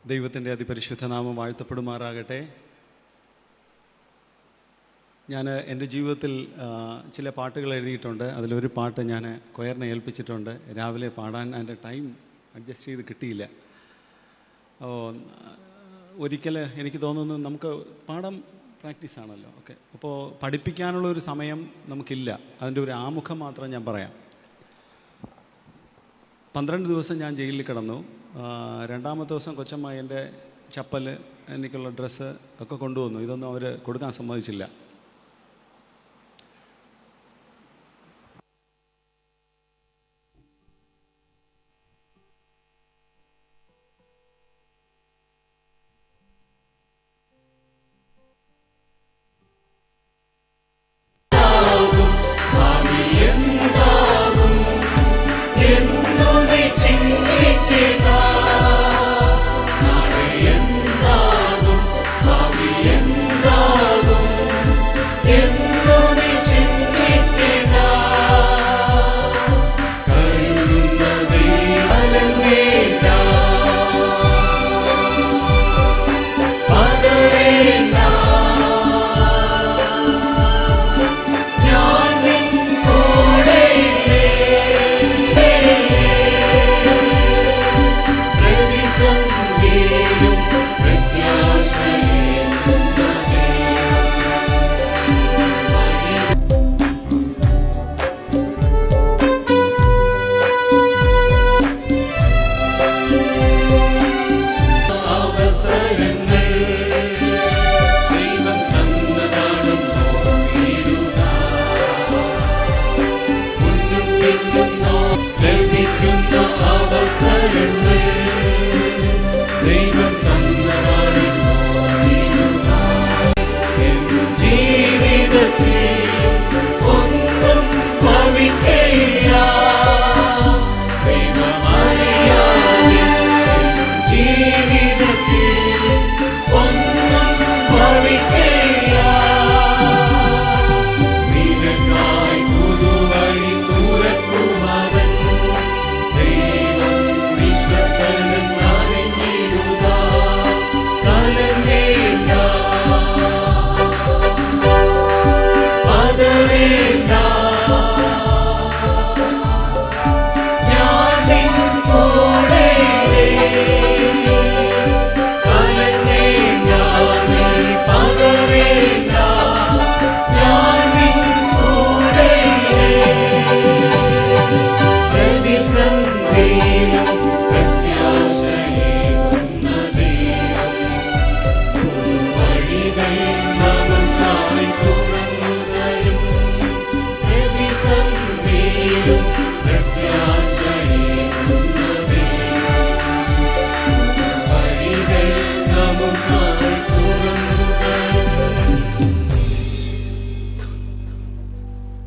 ദൈവത്തിൻ്റെ അതിപരിശുദ്ധ നാമം വാഴ്ത്തപ്പെടുമാറാകട്ടെ. ഞാൻ എൻ്റെ ജീവിതത്തിൽ ചില പാട്ടുകൾ എഴുതിയിട്ടുണ്ട്. അതിലൊരു പാട്ട് ഞാൻ കൊയറിനെ ഏൽപ്പിച്ചിട്ടുണ്ട്. രാവിലെ പാടാൻ അതിൻ്റെ ടൈം അഡ്ജസ്റ്റ് ചെയ്ത് കിട്ടിയില്ല. ഒരിക്കൽ എനിക്ക് തോന്നുന്നു നമുക്ക് പാഠം പ്രാക്ടീസാണല്ലോ. ഓക്കെ, അപ്പോൾ പഠിപ്പിക്കാനുള്ളൊരു സമയം നമുക്കില്ല. അതിൻ്റെ ഒരു ആമുഖം മാത്രം ഞാൻ പറയാം. 12 ദിവസം ഞാൻ ജയിലിൽ കിടന്നു. രണ്ടാമത്തെ ദിവസം കൊച്ചമ്മ എൻ്റെ ചപ്പൽ, എനിക്കുള്ള ഡ്രസ്സ് ഒക്കെ കൊണ്ടുവന്നു. ഇതൊന്നും അവർ കൊടുക്കാൻ സമ്മതിച്ചില്ല.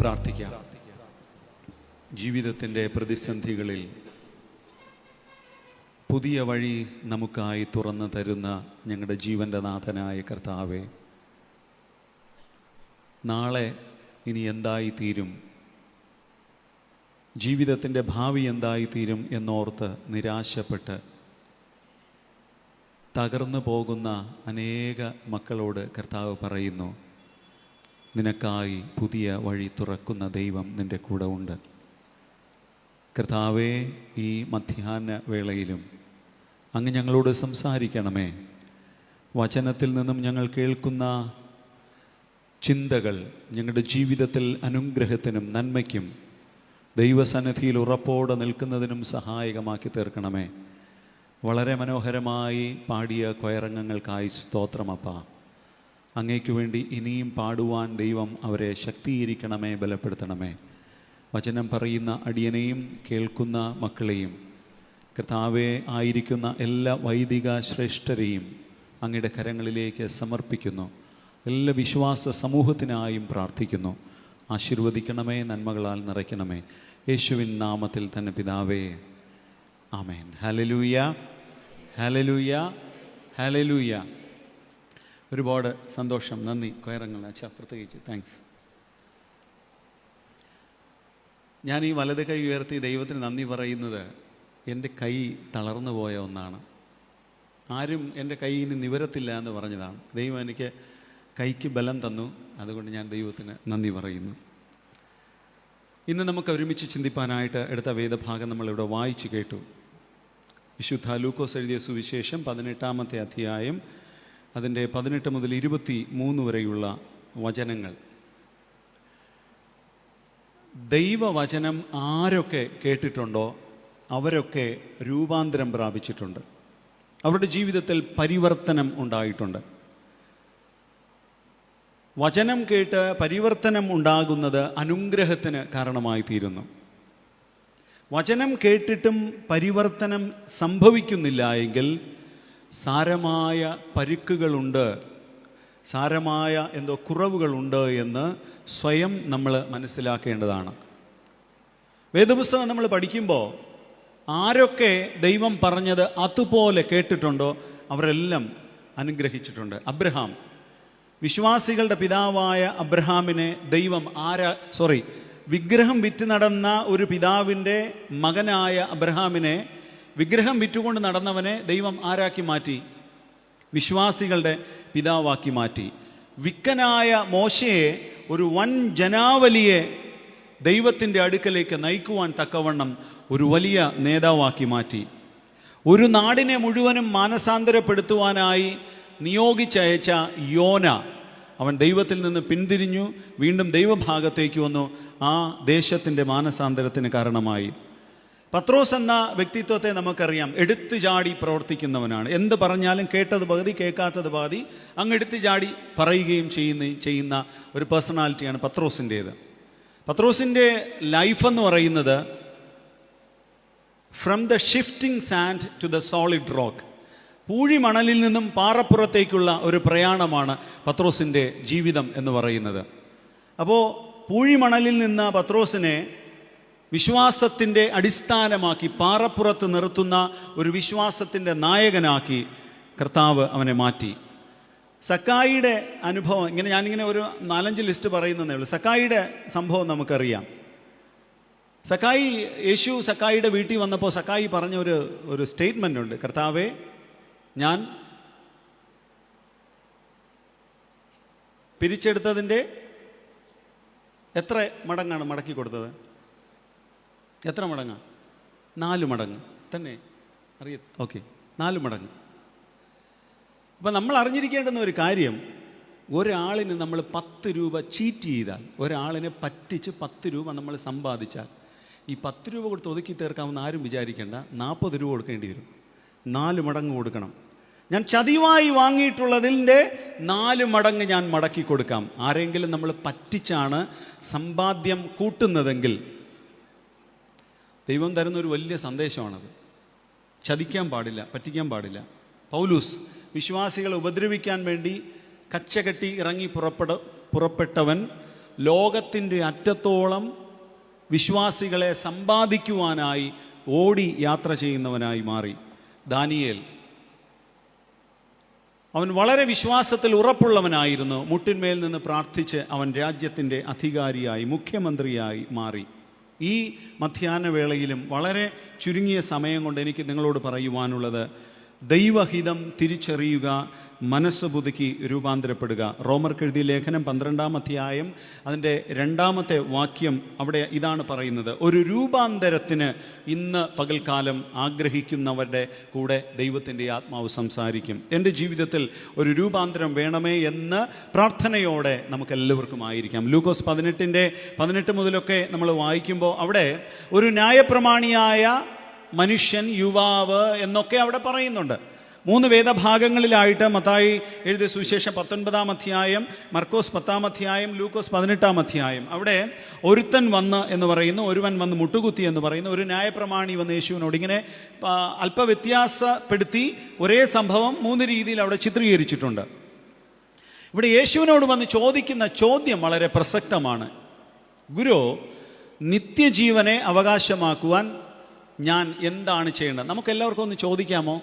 പ്രാർത്ഥിക്കാം. ജീവിതത്തിൻ്റെ പ്രതിസന്ധികളിൽ പുതിയ വഴി നമുക്കായി തുറന്നു തരുന്ന ഞങ്ങളുടെ ജീവൻ്റെ നാഥനായ കർത്താവേ, നാളെ ഇനി എന്തായിത്തീരും, ജീവിതത്തിൻ്റെ ഭാവി എന്തായിത്തീരും എന്നോർത്ത് നിരാശപ്പെട്ട് തകർന്നു പോകുന്ന അനേക മക്കളോട് കർത്താവ് പറയുന്നു, നിനക്കായി പുതിയ വഴി തുറക്കുന്ന ദൈവം നിൻ്റെ കൂടെ ഉണ്ട്. കർത്താവേ, ഈ മധ്യാഹ്ന വേളയിലും അങ്ങ് ഞങ്ങളോട് സംസാരിക്കണമേ. വചനത്തിൽ നിന്നും ഞങ്ങൾ കേൾക്കുന്ന ചിന്തകൾ ഞങ്ങളുടെ ജീവിതത്തിൽ അനുഗ്രഹത്തിനും നന്മയ്ക്കും ദൈവസന്നിധിയിൽ ഉറപ്പോടെ നിൽക്കുന്നതിനും സഹായകമാക്കി തീർക്കണമേ. വളരെ മനോഹരമായി പാടിയ കൊയറങ്ങങ്ങൾക്കായി സ്തോത്രമപ്പ. അങ്ങേക്കു വേണ്ടി ഇനിയും പാടുവാൻ ദൈവം അവരെ ശക്തീകരിക്കണമേ, ബലപ്പെടുത്തണമേ. വചനം പറയുന്ന അടിയനെയും കേൾക്കുന്ന മക്കളെയും കർത്താവേ, ആയിരിക്കുന്ന എല്ലാ വൈദിക ശ്രേഷ്ഠരെയും അങ്ങയുടെ കരങ്ങളിലേക്ക് സമർപ്പിക്കുന്നു. എല്ലാ വിശ്വാസ സമൂഹത്തിനായും പ്രാർത്ഥിക്കുന്നു. ആശീർവദിക്കണമേ, നന്മകളാൽ നിറയ്ക്കണമേ. യേശുവിൻ നാമത്തിൽ തന്നെ പിതാവേ, ആമേൻ. Hallelujah, hallelujah, hallelujah. ഒരുപാട് സന്തോഷം, നന്ദി. കൊയറങ്ങൾ അച്ഛാ, പ്രത്യേകിച്ച് താങ്ക്സ്. ഞാൻ ഈ വലത് കൈ ഉയർത്തി ദൈവത്തിന് നന്ദി പറയുന്നത് എൻ്റെ കൈ തളർന്നു പോയ ഒന്നാണ്. ആരും എൻ്റെ കയ്യിൽ നിവരത്തില്ല എന്ന് പറഞ്ഞതാണ്. ദൈവം എനിക്ക് കൈക്ക് ബലം തന്നു. അതുകൊണ്ട് ഞാൻ ദൈവത്തിന് നന്ദി പറയുന്നു. ഇന്ന് നമുക്ക് ഒരുമിച്ച് ചിന്തിപ്പാനായിട്ട് എടുത്ത വേദഭാഗം നമ്മളിവിടെ വായിച്ചു കേട്ടു. വിശുദ്ധ ലൂക്കോസ് എഴുതിയ സുവിശേഷം 18-ാമത്തെ അധ്യായം, അതിൻ്റെ 18 മുതൽ 23 വരെയുള്ള വചനങ്ങൾ. ദൈവവചനം ആരൊക്കെ കേട്ടിട്ടുണ്ടോ അവരൊക്കെ രൂപാന്തരം പ്രാപിച്ചിട്ടുണ്ട്. അവരുടെ ജീവിതത്തിൽ പരിവർത്തനം ഉണ്ടായിട്ടുണ്ട്. വചനം കേട്ട് പരിവർത്തനം ഉണ്ടാകുന്നത് അനുഗ്രഹത്തിന് കാരണമായി തീരുന്നു. വചനം കേട്ടിട്ടും പരിവർത്തനം സംഭവിക്കുന്നില്ല എങ്കിൽ സാരമായ പരുക്കുകളുണ്ട്, സാരമായ എന്തോ കുറവുകളുണ്ട് എന്ന് സ്വയം നമ്മൾ മനസ്സിലാക്കേണ്ടതാണ്. വേദപുസ്തകം നമ്മൾ പഠിക്കുമ്പോൾ ആരൊക്കെ ദൈവം പറഞ്ഞത് അതുപോലെ കേട്ടിട്ടുണ്ടോ അവരെല്ലാം അനുഗ്രഹിച്ചിട്ടുണ്ട്. അബ്രഹാം, വിശ്വാസികളുടെ പിതാവായ അബ്രഹാമിനെ ദൈവം വിഗ്രഹം വിറ്റ് നടന്ന ഒരു പിതാവിൻ്റെ മകനായ അബ്രഹാമിനെ, വിഗ്രഹം വിറ്റുകൊണ്ട് നടന്നവനെ ദൈവം ആരാക്കി മാറ്റി? വിശ്വാസികളുടെ പിതാവാക്കി മാറ്റി. വിക്കനായ മോശയെ ഒരു വൻ ജനാവലിയെ ദൈവത്തിൻ്റെ അടുക്കലേക്ക് നയിക്കുവാൻ തക്കവണ്ണം ഒരു വലിയ നേതാവാക്കി മാറ്റി. ഒരു നാടിനെ മുഴുവനും മാനസാന്തരപ്പെടുത്തുവാനായി നിയോഗിച്ചയച്ച യോന, അവൻ ദൈവത്തിൽ നിന്ന് പിന്തിരിഞ്ഞു, വീണ്ടും ദൈവഭാഗത്തേക്ക് വന്നു. ആ ദേശത്തിൻ്റെ മാനസാന്തരത്തിന് കാരണമായി. പത്രോസ് എന്ന വ്യക്തിത്വത്തെ നമുക്കറിയാം. എടുത്തു ചാടി പ്രവർത്തിക്കുന്നവനാണ്. എന്ത് പറഞ്ഞാലും കേട്ടത് പകുതി കേൾക്കാത്തത് പകുതി അങ്ങ് എടുത്തു ചാടി പറയുകയും ചെയ്യുന്ന ഒരു പേഴ്സണാലിറ്റിയാണ് പത്രോസിൻ്റേത്. പത്രോസിൻ്റെ ലൈഫെന്ന് പറയുന്നത് from the shifting sand to the solid rock, പൂഴിമണലിൽ നിന്നും പാറപ്പുറത്തേക്കുള്ള ഒരു പ്രയാണമാണ് പത്രോസിൻ്റെ ജീവിതം എന്ന് പറയുന്നത്. അപ്പോൾ പൂഴിമണലിൽ നിന്ന് പത്രോസിനെ വിശ്വാസത്തിൻ്റെ അടിസ്ഥാനമാക്കി പാറപ്പുറത്ത് നിർത്തുന്ന ഒരു വിശ്വാസത്തിൻ്റെ നായകനാക്കി കർത്താവ് അവനെ മാറ്റി. സക്കായിയുടെ അനുഭവം ഞാനിങ്ങനെ ഒരു 4-5 ലിസ്റ്റ് പറയുന്നതേ ഉള്ളൂ. സക്കായിയുടെ സംഭവം നമുക്കറിയാം. യേശു സക്കായിയുടെ വീട്ടിൽ വന്നപ്പോൾ സക്കായി പറഞ്ഞ ഒരു സ്റ്റേറ്റ്മെൻ്റ് ഉണ്ട്. കർത്താവേ, ഞാൻ പിരിച്ചെടുത്തതിൻ്റെ എത്ര മടങ്ങാണ് മടക്കി കൊടുത്തത്? എത്ര മടങ്ങാണ്? 4 മടങ്ങ് തന്നെ. ഓക്കെ, 4 മടങ്ങ്. അപ്പം നമ്മൾ അറിഞ്ഞിരിക്കേണ്ടുന്ന ഒരു കാര്യം, ഒരാളിന് നമ്മൾ 10 രൂപ ചീറ്റ് ചെയ്താൽ, ഒരാളിനെ പറ്റിച്ച് 10 രൂപ നമ്മൾ സമ്പാദിച്ചാൽ, ഈ 10 രൂപ കൊടുത്ത് ഒതുക്കി തീർക്കാമെന്ന് ആരും വിചാരിക്കേണ്ട. 40 രൂപ കൊടുക്കേണ്ടി വരും. 4 മടങ്ങ് കൊടുക്കണം. ഞാൻ ചതിവായി വാങ്ങിയിട്ടുള്ളതിൻ്റെ 4 മടങ്ങ് ഞാൻ മടക്കി കൊടുക്കാം. ആരെങ്കിലും നമ്മൾ പറ്റിച്ചാണ് സമ്പാദ്യം കൂട്ടുന്നതെങ്കിൽ ദൈവം തരുന്ന ഒരു വലിയ സന്ദേശമാണത്. ചതിക്കാൻ പാടില്ല, പറ്റിക്കാൻ പാടില്ല. പൗലൂസ് വിശ്വാസികളെ ഉപദ്രവിക്കാൻ വേണ്ടി കച്ചകെട്ടി ഇറങ്ങി പുറപ്പെട്ടവൻ ലോകത്തിൻ്റെ അറ്റത്തോളം വിശ്വാസികളെ സമ്പാദിക്കുവാനായി ഓടി യാത്ര ചെയ്യുന്നവനായി മാറി. ദാനിയേൽ, അവൻ വളരെ വിശ്വാസത്തിൽ ഉറപ്പുള്ളവനായിരുന്നു. മുട്ടിന്മേൽ നിന്ന് പ്രാർത്ഥിച്ച് അവൻ രാജ്യത്തിൻ്റെ അധികാരിയായി, മുഖ്യമന്ത്രിയായി മാറി. ഈ മധ്യാഹ്നവേളയിലും വളരെ ചുരുങ്ങിയ സമയം കൊണ്ട് എനിക്ക് നിങ്ങളോട് പറയുവാനുള്ളത്, ദൈവഹിതം തിരിച്ചറിയുക, മനസ്സ് പുതുക്കി രൂപാന്തരപ്പെടുക. റോമർക്കെഴുതിയ ലേഖനം 12-ാം അധ്യായം അതിൻ്റെ 2-ാമത്തെ വാക്യം അവിടെ ഇതാണ് പറയുന്നത്: ഒരു രൂപാന്തരത്തിന് ഇന്ന് പകൽക്കാലം ആഗ്രഹിക്കുന്നവരുടെ കൂടെ ദൈവത്തിൻ്റെ ആത്മാവ് സംസാരിക്കും. എൻ്റെ ജീവിതത്തിൽ ഒരു രൂപാന്തരം വേണമേ എന്ന് പ്രാർത്ഥനയോടെ നമുക്കെല്ലാവർക്കും ആയിരിക്കാം. ലൂക്കോസ് 18 മുതലൊക്കെ നമ്മൾ വായിക്കുമ്പോൾ അവിടെ ഒരു ന്യായപ്രമാണിയായ മനുഷ്യൻ, യുവാവ് എന്നൊക്കെ അവിടെ പറയുന്നുണ്ട്. 3 വേദഭാഗങ്ങളിലായിട്ട് മത്തായി എഴുതിയ സുവിശേഷം 19-ാം അധ്യായം, മർക്കോസ് 10-ാം അധ്യായം, ലൂക്കോസ് 18-ാം അധ്യായം. അവിടെ ഒരുത്തൻ വന്ന് എന്ന് പറയുന്നു, ഒരുവൻ വന്ന് മുട്ടുകുത്തി എന്ന് പറയുന്നു, ഒരു ന്യായപ്രമാണി വന്ന് യേശുവിനോട്. ഇങ്ങനെ അല്പവ്യത്യാസപ്പെടുത്തി ഒരേ സംഭവം 3 രീതിയിൽ അവിടെ ചിത്രീകരിച്ചിട്ടുണ്ട്. ഇവിടെ യേശുവിനോട് വന്ന് ചോദിക്കുന്ന ചോദ്യം വളരെ പ്രസക്തമാണ്. ഗുരു, നിത്യജീവനെ അവകാശമാക്കുവാൻ ഞാൻ എന്താണ് ചെയ്യേണ്ടത്? നമുക്കെല്ലാവർക്കും ഒന്ന് ചോദിക്കാമോ?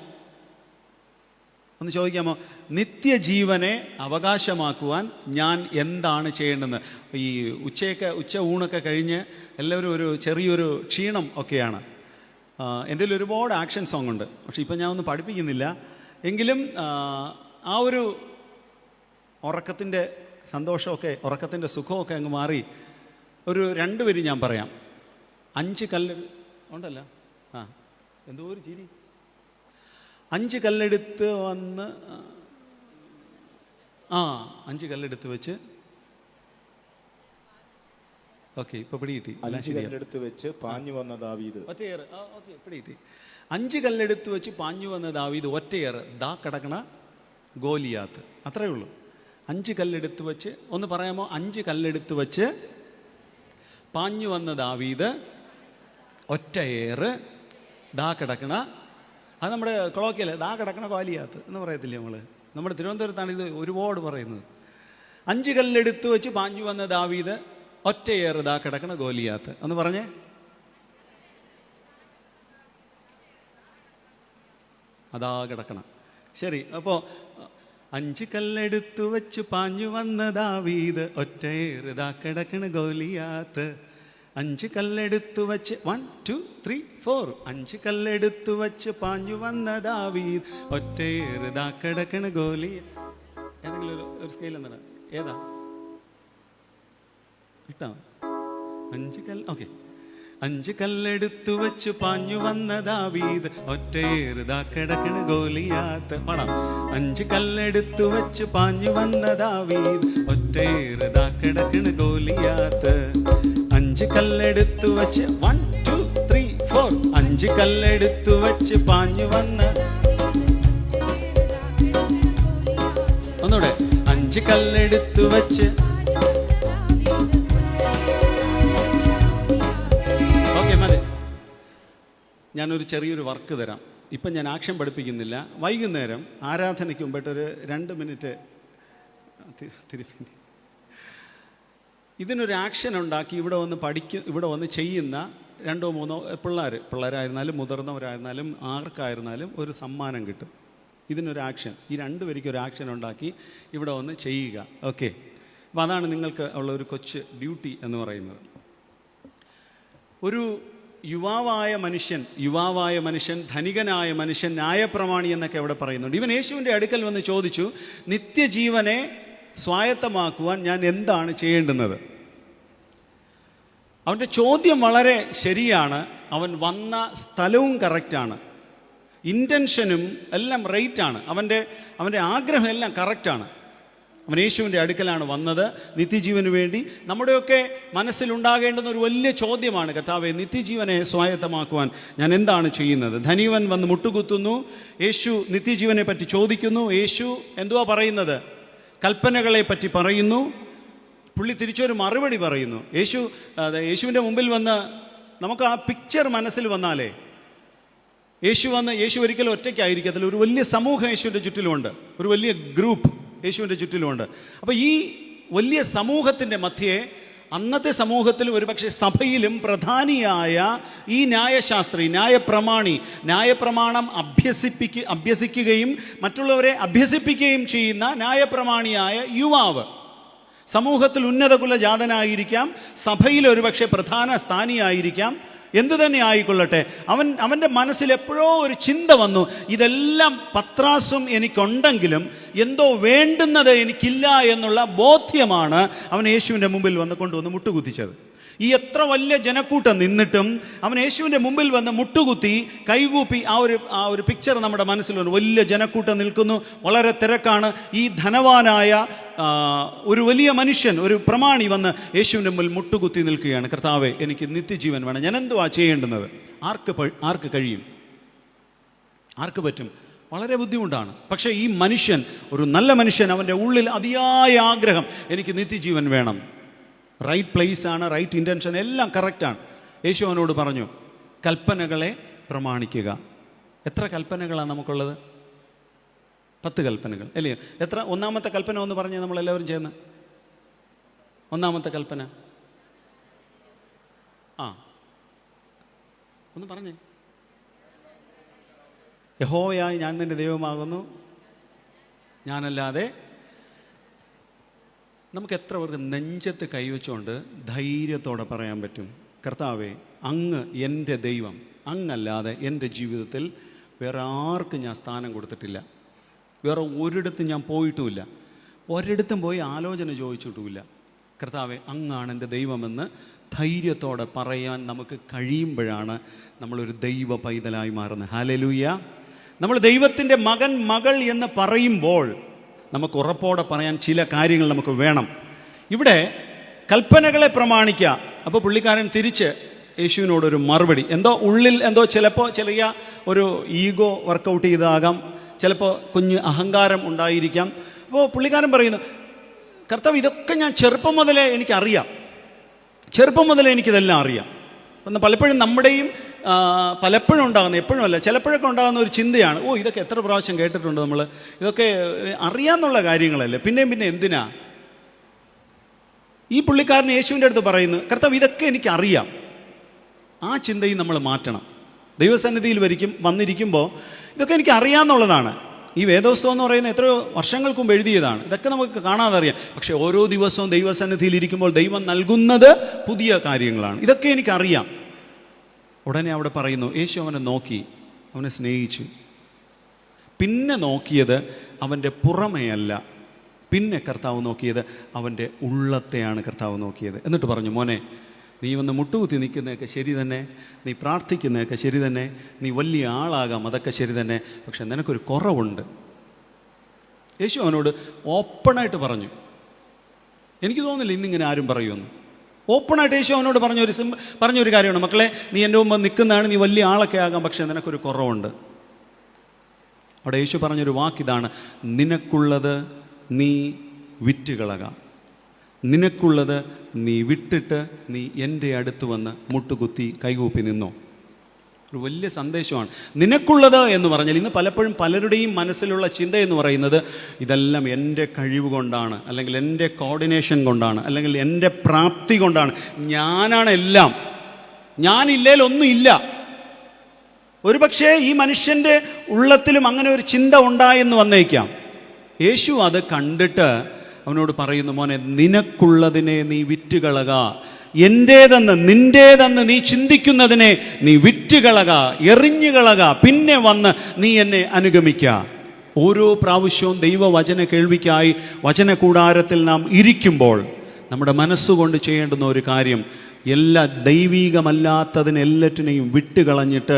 നിത്യജീവനെ അവകാശമാക്കുവാൻ ഞാൻ എന്താണ് ചെയ്യേണ്ടതെന്ന്. ഈ ഉച്ച ഊണൊക്കെ കഴിഞ്ഞ് എല്ലാവരും ഒരു ചെറിയൊരു ക്ഷീണം ഒക്കെയാണ്. എൻ്റെ ഒരുപാട് ആക്ഷൻ സോങ് ഉണ്ട്, പക്ഷെ ഇപ്പം ഞാൻ ഒന്നും പഠിപ്പിക്കുന്നില്ല. എങ്കിലും ആ ഒരു ഉറക്കത്തിൻ്റെ സന്തോഷമൊക്കെ, ഉറക്കത്തിൻ്റെ സുഖമൊക്കെ അങ്ങ് മാറി. ഒരു 2 വരി ഞാൻ പറയാം. 5 കല്ല് ഉണ്ടല്ലോ, എന്തോ ഒരു ചിരി. 5 കല്ലെടുത്ത് വന്ന് 5 കല്ലെടുത്ത് വെച്ച്, ഓക്കെ ഇപ്പോൾ പിടികിട്ടി. 5 കല്ലെടുത്ത് വെച്ച് പാഞ്ഞു വന്ന ദാവീദ് ഒറ്റയേറ്. ഓക്കെ പിടികിട്ടി. 5 കല്ലെടുത്ത് വെച്ച് പാഞ്ഞു വന്ന ദാവീദ് ഒറ്റയേറ് ദാ കിടക്കണ ഗോലിയാത്ത്. അത്രയേ ഉള്ളൂ. 5 കല്ലെടുത്ത് വെച്ച്, ഒന്ന് പറയാമോ? 5 കല്ലെടുത്ത് വെച്ച് പാഞ്ഞു വന്ന ദാവീദ് ഒറ്റയേറ് ദാ കിടക്കണ, അത് നമ്മുടെ കൊളോക്കിയല്ലേ, ദാ കിടക്കണ ഗോലിയാത്ത് എന്ന് പറയത്തില്ലേ നമ്മൾ? നമ്മുടെ തിരുവനന്തപുരത്താണ് ഇത് ഒരുപാട് പറയുന്നത്. 5 കല്ലെടുത്ത് വെച്ച് പാഞ്ഞു വന്ന ദാവീദ് ഒറ്റയേറ് ദാ കിടക്കണ ഗോലിയാത്ത് എന്ന് പറഞ്ഞേ. അതാ കിടക്കണം. ശരി, അപ്പോൾ 5 കല്ലെടുത്തു വെച്ച് പാഞ്ഞു വന്ന ദാവീദ് ഒറ്റയേറ് ദാ കിടക്കണ ഗോലിയാത്ത്. 5 കല്ലെടുത്തു വെച്ച് 1 2 3 4 5 കല്ലെടുത്തു വെച്ച് പാഞ്ഞു വന്ന ദാവീദ് ഒറ്റയേറ് ദാ കിടക്കണ ഗോലിയാത്ത്. ഏതെങ്കിലും ഒരു സ്കെയിൽ എന്താണ്? ഏതാ കിട്ടാ? 5 കല്ല്. ഓക്കെ. 5 കല്ലെടുത്തു വെച്ച് പാഞ്ഞു വന്ന ദാവീദ് ഒറ്റയേറ് ദാ കിടക്കണ ഗോലിയാത്ത്. പാടാം. 5 കല്ലെടുത്തു വെച്ച് പാഞ്ഞു വന്ന ദാവീദ് ഒറ്റയേറ് ദാ കിടക്കണ ഗോലിയാത്ത്. 5 കല്ലെടുത്തു വെച്ച് 1 2 3 4 5 കല്ലെടുത്തു വെച്ച് പാഞ്ഞു വന്ന, ഒന്നുകൂടെ. 5 കല്ലെടുത്തു വെച്ച്, ഓക്കെ മതി. ഞാനൊരു ചെറിയൊരു വർക്ക് തരാം. ഇപ്പം ഞാൻ ആക്ഷൻ പഠിപ്പിക്കുന്നില്ല. വൈകുന്നേരം ആരാധനയ്ക്ക് മുമ്പായിട്ടൊരു 2 മിനിറ്റ് തിരുപ്പി ഇതിനൊരു ആക്ഷൻ ഉണ്ടാക്കി ഇവിടെ വന്ന് ചെയ്യുന്ന 2 3 പിള്ളേരായിരുന്നാലും മുതിർന്നവരായിരുന്നാലും ആർക്കായിരുന്നാലും ഒരു സമ്മാനം കിട്ടും. ഇതിനൊരു ആക്ഷൻ, ഈ 2 പേർക്ക് ഒരു ആക്ഷൻ ഉണ്ടാക്കി ഇവിടെ വന്ന് ചെയ്യുക. ഓക്കെ. അപ്പോൾ അതാണ് നിങ്ങൾക്ക് ഉള്ള ഒരു കൊച്ചു ഡ്യൂട്ടി എന്ന് പറയുന്നത്. ഒരു യുവാവായ മനുഷ്യൻ, ധനികനായ മനുഷ്യൻ, ന്യായപ്രമാണി എന്നൊക്കെ അവിടെ പറയുന്നുണ്ട്. ഇവൻ യേശുവിൻ്റെ അടുക്കൽ വന്ന് ചോദിച്ചു, നിത്യജീവനെ സ്വായത്തമാക്കുവാൻ ഞാൻ എന്താണ് ചെയ്യേണ്ടുന്നത്? അവൻ്റെ ചോദ്യം വളരെ ശരിയാണ്. അവൻ വന്ന സ്ഥലവും കറക്റ്റാണ്, ഇൻറ്റൻഷനും എല്ലാം റൈറ്റാണ്, അവൻ്റെ ആഗ്രഹം എല്ലാം കറക്റ്റാണ്. അവൻ യേശുവിൻ്റെ അടുക്കലാണ് വന്നത് നിത്യജീവന് വേണ്ടി. നമ്മുടെയൊക്കെ മനസ്സിലുണ്ടാകേണ്ടുന്ന ഒരു വലിയ ചോദ്യമാണ്, കർത്താവേ, നിത്യജീവനെ സ്വായത്തമാക്കുവാൻ ഞാൻ എന്താണ് ചെയ്യുന്നത്? ധനികൻ വന്ന് മുട്ടുകുത്തുന്നു, യേശു നിത്യജീവനെ പറ്റി ചോദിക്കുന്നു. യേശു എന്തുവാ പറയുന്നത്? കൽപ്പനകളെ പറ്റി പറയുന്നു. പുള്ളി തിരിച്ചൊരു മറുപടി പറയുന്നു. യേശുവിൻ്റെ മുമ്പിൽ വന്ന് നമുക്ക് ആ പിക്ചർ മനസ്സിൽ വന്നാലേ, യേശു ഒരിക്കലും ഒറ്റയ്ക്കായിരിക്കത്തില്ല. ഒരു വലിയ സമൂഹം യേശുവിൻ്റെ ചുറ്റിലുമുണ്ട്, ഒരു വലിയ ഗ്രൂപ്പ് യേശുവിൻ്റെ ചുറ്റിലുമുണ്ട്. അപ്പോൾ ഈ വലിയ സമൂഹത്തിൻ്റെ മധ്യേ, അന്നത്തെ സമൂഹത്തിലും ഒരുപക്ഷെ സഭയിലും പ്രധാനിയായ ഈ ന്യായപ്രമാണം അഭ്യസിക്കുകയും മറ്റുള്ളവരെ അഭ്യസിപ്പിക്കുകയും ചെയ്യുന്ന ന്യായപ്രമാണിയായ യുവാവ്, സമൂഹത്തിൽ ഉന്നത കുലജാതനായിരിക്കാം, സഭയിൽ ഒരുപക്ഷെ പ്രധാന സ്ഥാനിയായിരിക്കാം, എന്തു തന്നെ ആയിക്കൊള്ളട്ടെ, അവൻ്റെ മനസ്സിൽ എപ്പോഴോ ഒരു ചിന്ത വന്നു, ഇതെല്ലാം പത്രാസും എനിക്കുണ്ടെങ്കിലും എന്തോ വേണ്ടുന്നത് എനിക്കില്ല എന്നുള്ള ബോധ്യമാണ് അവൻ യേശുവിൻ്റെ മുമ്പിൽ കൊണ്ടുവന്ന് മുട്ടുകുത്തിച്ചത്. ഈ എത്ര വലിയ ജനക്കൂട്ടം നിന്നിട്ടും അവൻ യേശുവിൻ്റെ മുമ്പിൽ വന്ന് മുട്ടുകുത്തി കൈകൂപ്പി. ആ ഒരു പിക്ചർ നമ്മുടെ മനസ്സിൽ വന്നു. വലിയ ജനക്കൂട്ടം നിൽക്കുന്നു, വളരെ തിരക്കാണ്. ഈ ധനവാനായ ഒരു വലിയ മനുഷ്യൻ, ഒരു പ്രമാണി വന്ന് യേശുവിൻ്റെ മുമ്പിൽ മുട്ടുകുത്തി നിൽക്കുകയാണ്. കർത്താവേ, എനിക്ക് നിത്യജീവൻ വേണം, ഞാൻ എന്തുവാ ചെയ്യേണ്ടുന്നത്? ആർക്ക് കഴിയും? ആർക്ക് പറ്റും? വളരെ ബുദ്ധിമുട്ടാണ്. പക്ഷേ ഈ മനുഷ്യൻ, ഒരു നല്ല മനുഷ്യൻ, അവൻ്റെ ഉള്ളിൽ അതിയായ ആഗ്രഹം, എനിക്ക് നിത്യജീവൻ വേണം. റൈറ്റ് പ്ലേസ് ആണ്, റൈറ്റ് ഇൻറ്റൻഷൻ, എല്ലാം കറക്റ്റാണ്. യേശു അവനോട് പറഞ്ഞു, കൽപ്പനകളെ പ്രമാണിക്കുക. എത്ര കൽപ്പനകളാണ് നമുക്കുള്ളത്? 10 കൽപ്പനകൾ അല്ലേ? എത്ര? ഒന്നാമത്തെ കൽപ്പന ഒന്ന് പറഞ്ഞേ, നമ്മളെല്ലാവരും ചെയ്യുന്ന ഒന്നാമത്തെ കൽപ്പന ഒന്ന് പറഞ്ഞേ. യഹോവയായി ഞാൻ നിൻ്റെ ദൈവമാകുന്നു, ഞാനല്ലാതെ. നമുക്ക് എത്ര പേർക്ക് നെഞ്ചത്ത് കൈവച്ചുകൊണ്ട് ധൈര്യത്തോടെ പറയാൻ പറ്റും, കർത്താവേ, അങ്ങ് എൻ്റെ ദൈവം, അങ്ങല്ലാതെ എൻ്റെ ജീവിതത്തിൽ വേറെ ആർക്കും ഞാൻ സ്ഥാനം കൊടുത്തിട്ടില്ല. വേറെ ഒരിടത്തും ഞാൻ പോയിട്ടുമില്ല, ഒരിടത്തും പോയി ആലോചന ചോദിച്ചിട്ടുമില്ല. കർത്താവെ, അങ്ങാണ് എൻ്റെ ദൈവമെന്ന് ധൈര്യത്തോടെ പറയാൻ നമുക്ക് കഴിയുമ്പോഴാണ് നമ്മളൊരു ദൈവ പൈതലായി മാറുന്നത്. ഹല്ലേലൂയ. നമ്മൾ ദൈവത്തിൻ്റെ മകൻ, മകൾ എന്ന് പറയുമ്പോൾ നമുക്ക് ഉറപ്പോടെ പറയാൻ ചില കാര്യങ്ങൾ നമുക്ക് വേണം. ഇവിടെ കൽപ്പനകളെ പ്രമാണിക്കുക. അപ്പോൾ പുള്ളിക്കാരൻ തിരിച്ച് യേശുവിനോടൊരു മറുപടി, എന്തോ ഉള്ളിൽ എന്തോ ചിലപ്പോൾ ചെറിയ ഒരു ഈഗോ വർക്കൗട്ട് ചെയ്താകാം, ചിലപ്പോൾ കുഞ്ഞ് അഹങ്കാരം ഉണ്ടായിരിക്കാം. അപ്പോൾ പുള്ളിക്കാരൻ പറയുന്നു, കർത്താവ്, ഇതൊക്കെ ഞാൻ ചെറുപ്പം മുതലേ എനിക്കറിയാം, ചെറുപ്പം മുതലേ എനിക്കിതെല്ലാം അറിയാം. എന്നാൽ പലപ്പോഴും നമ്മുടെയും പലപ്പോഴും ഉണ്ടാകുന്ന, എപ്പോഴും അല്ല, ചിലപ്പോഴൊക്കെ ഉണ്ടാകുന്ന ഒരു ചിന്തയാണ്, ഓ ഇതൊക്കെ എത്ര പ്രാവശ്യം കേട്ടിട്ടുണ്ട് നമ്മൾ, ഇതൊക്കെ അറിയാമെന്നുള്ള കാര്യങ്ങളല്ലേ, പിന്നെയും പിന്നെ എന്തിനാ. ഈ പുള്ളിക്കാരൻ യേശുവിൻ്റെ അടുത്ത് പറയുന്നു, കർത്താവ്, ഇതൊക്കെ എനിക്കറിയാം. ആ ചിന്തയും നമ്മൾ മാറ്റണം. ദൈവസന്നിധിയിൽ വന്നിരിക്കുമ്പോൾ ഇതൊക്കെ എനിക്ക് അറിയാമെന്നുള്ളതാണ്. ഈ വേദോസ്തവം എന്ന് പറയുന്നത് എത്രയോ വർഷങ്ങൾക്ക് മുമ്പ് എഴുതിയതാണ്. ഇതൊക്കെ നമുക്ക് കാണാതെ അറിയാം. പക്ഷേ ഓരോ ദിവസവും ദൈവസന്നിധിയിൽ ഇരിക്കുമ്പോൾ ദൈവം നൽകുന്നത് പുതിയ കാര്യങ്ങളാണ്. ഇതൊക്കെ എനിക്കറിയാം. ഉടനെ അവിടെ പറയുന്നു, യേശു അവനെ നോക്കി, അവനെ സ്നേഹിച്ചു. പിന്നെ നോക്കിയത് അവൻ്റെ പുറമെയല്ല, പിന്നെ കർത്താവ് നോക്കിയത് അവൻ്റെ ഉള്ളത്തെയാണ് കർത്താവ് നോക്കിയത്. എന്നിട്ട് പറഞ്ഞു, മോനെ, നീ വന്ന് മുട്ടുകുത്തി നിൽക്കുന്നതൊക്കെ ശരി തന്നെ, നീ പ്രാർത്ഥിക്കുന്നതൊക്കെ ശരി തന്നെ, നീ വലിയ ആളാകാം, അതൊക്കെ ശരി തന്നെ, പക്ഷെ നിനക്കൊരു കുറവുണ്ട്. യേശു അവനോട് ഓപ്പണായിട്ട് എനിക്ക് തോന്നുന്നില്ല ഇന്നിങ്ങനെ ആരും പറയുമെന്ന്. ഓപ്പണായിട്ട് യേശു അവനോട് പറഞ്ഞൊരു കാര്യമാണ്, മക്കളെ, നീ എൻ്റെ മുമ്പ് നിൽക്കുന്നതാണ്, നീ വലിയ ആളൊക്കെ ആകാം, പക്ഷെ നിനക്കൊരു കുറവുണ്ട്. അവിടെ യേശു പറഞ്ഞൊരു വാക്കിതാണ്, നിനക്കുള്ളത് നീ വിറ്റുകളകാം, നിനക്കുള്ളത് നീ വിട്ടിട്ട് നീ എൻ്റെ അടുത്ത് വന്ന് മുട്ടുകുത്തി കൈകൂപ്പി നിന്നോ. ഒരു വലിയ സന്ദേശമാണ്. നിനക്കുള്ളത് എന്ന് പറഞ്ഞാൽ ഇന്ന് പലപ്പോഴും പലരുടെയും മനസ്സിലുള്ള ചിന്ത എന്ന് പറയുന്നത്, ഇതെല്ലാം എൻ്റെ കഴിവ് കൊണ്ടാണ്, അല്ലെങ്കിൽ എൻ്റെ കോർഡിനേഷൻ കൊണ്ടാണ്, അല്ലെങ്കിൽ എൻ്റെ പ്രാപ്തി കൊണ്ടാണ്, ഞാനാണ് എല്ലാം, ഞാനില്ലേൽ ഒന്നുമില്ല. ഒരുപക്ഷേ ഈ മനുഷ്യൻ്റെ ഉള്ളത്തിലും അങ്ങനെ ഒരു ചിന്ത ഉണ്ടായെന്ന് വന്നേക്കാം. യേശു അത് കണ്ടിട്ട് അവനോട് പറയുന്നു, മോനെ, നിനക്കുള്ളതിനെ നീ വിറ്റുകളക, എൻ്റേതെന്ന് നിൻ്റേതെന്ന് നീ ചിന്തിക്കുന്നതിനെ നീ വിറ്റുകളക, എറിഞ്ഞുകളക, പിന്നെ വന്ന് നീ എന്നെ അനുഗമിക്കുക. ഓരോ പ്രാവശ്യവും ദൈവവചന കേൾവിക്കായി വചനകൂടാരത്തിൽ നാം ഇരിക്കുമ്പോൾ നമ്മുടെ മനസ്സുകൊണ്ട് ചെയ്യേണ്ടുന്ന ഒരു കാര്യം, എല്ലാ ദൈവീകമല്ലാത്തതിനെല്ലാറ്റിനെയും വിട്ടുകളഞ്ഞിട്ട്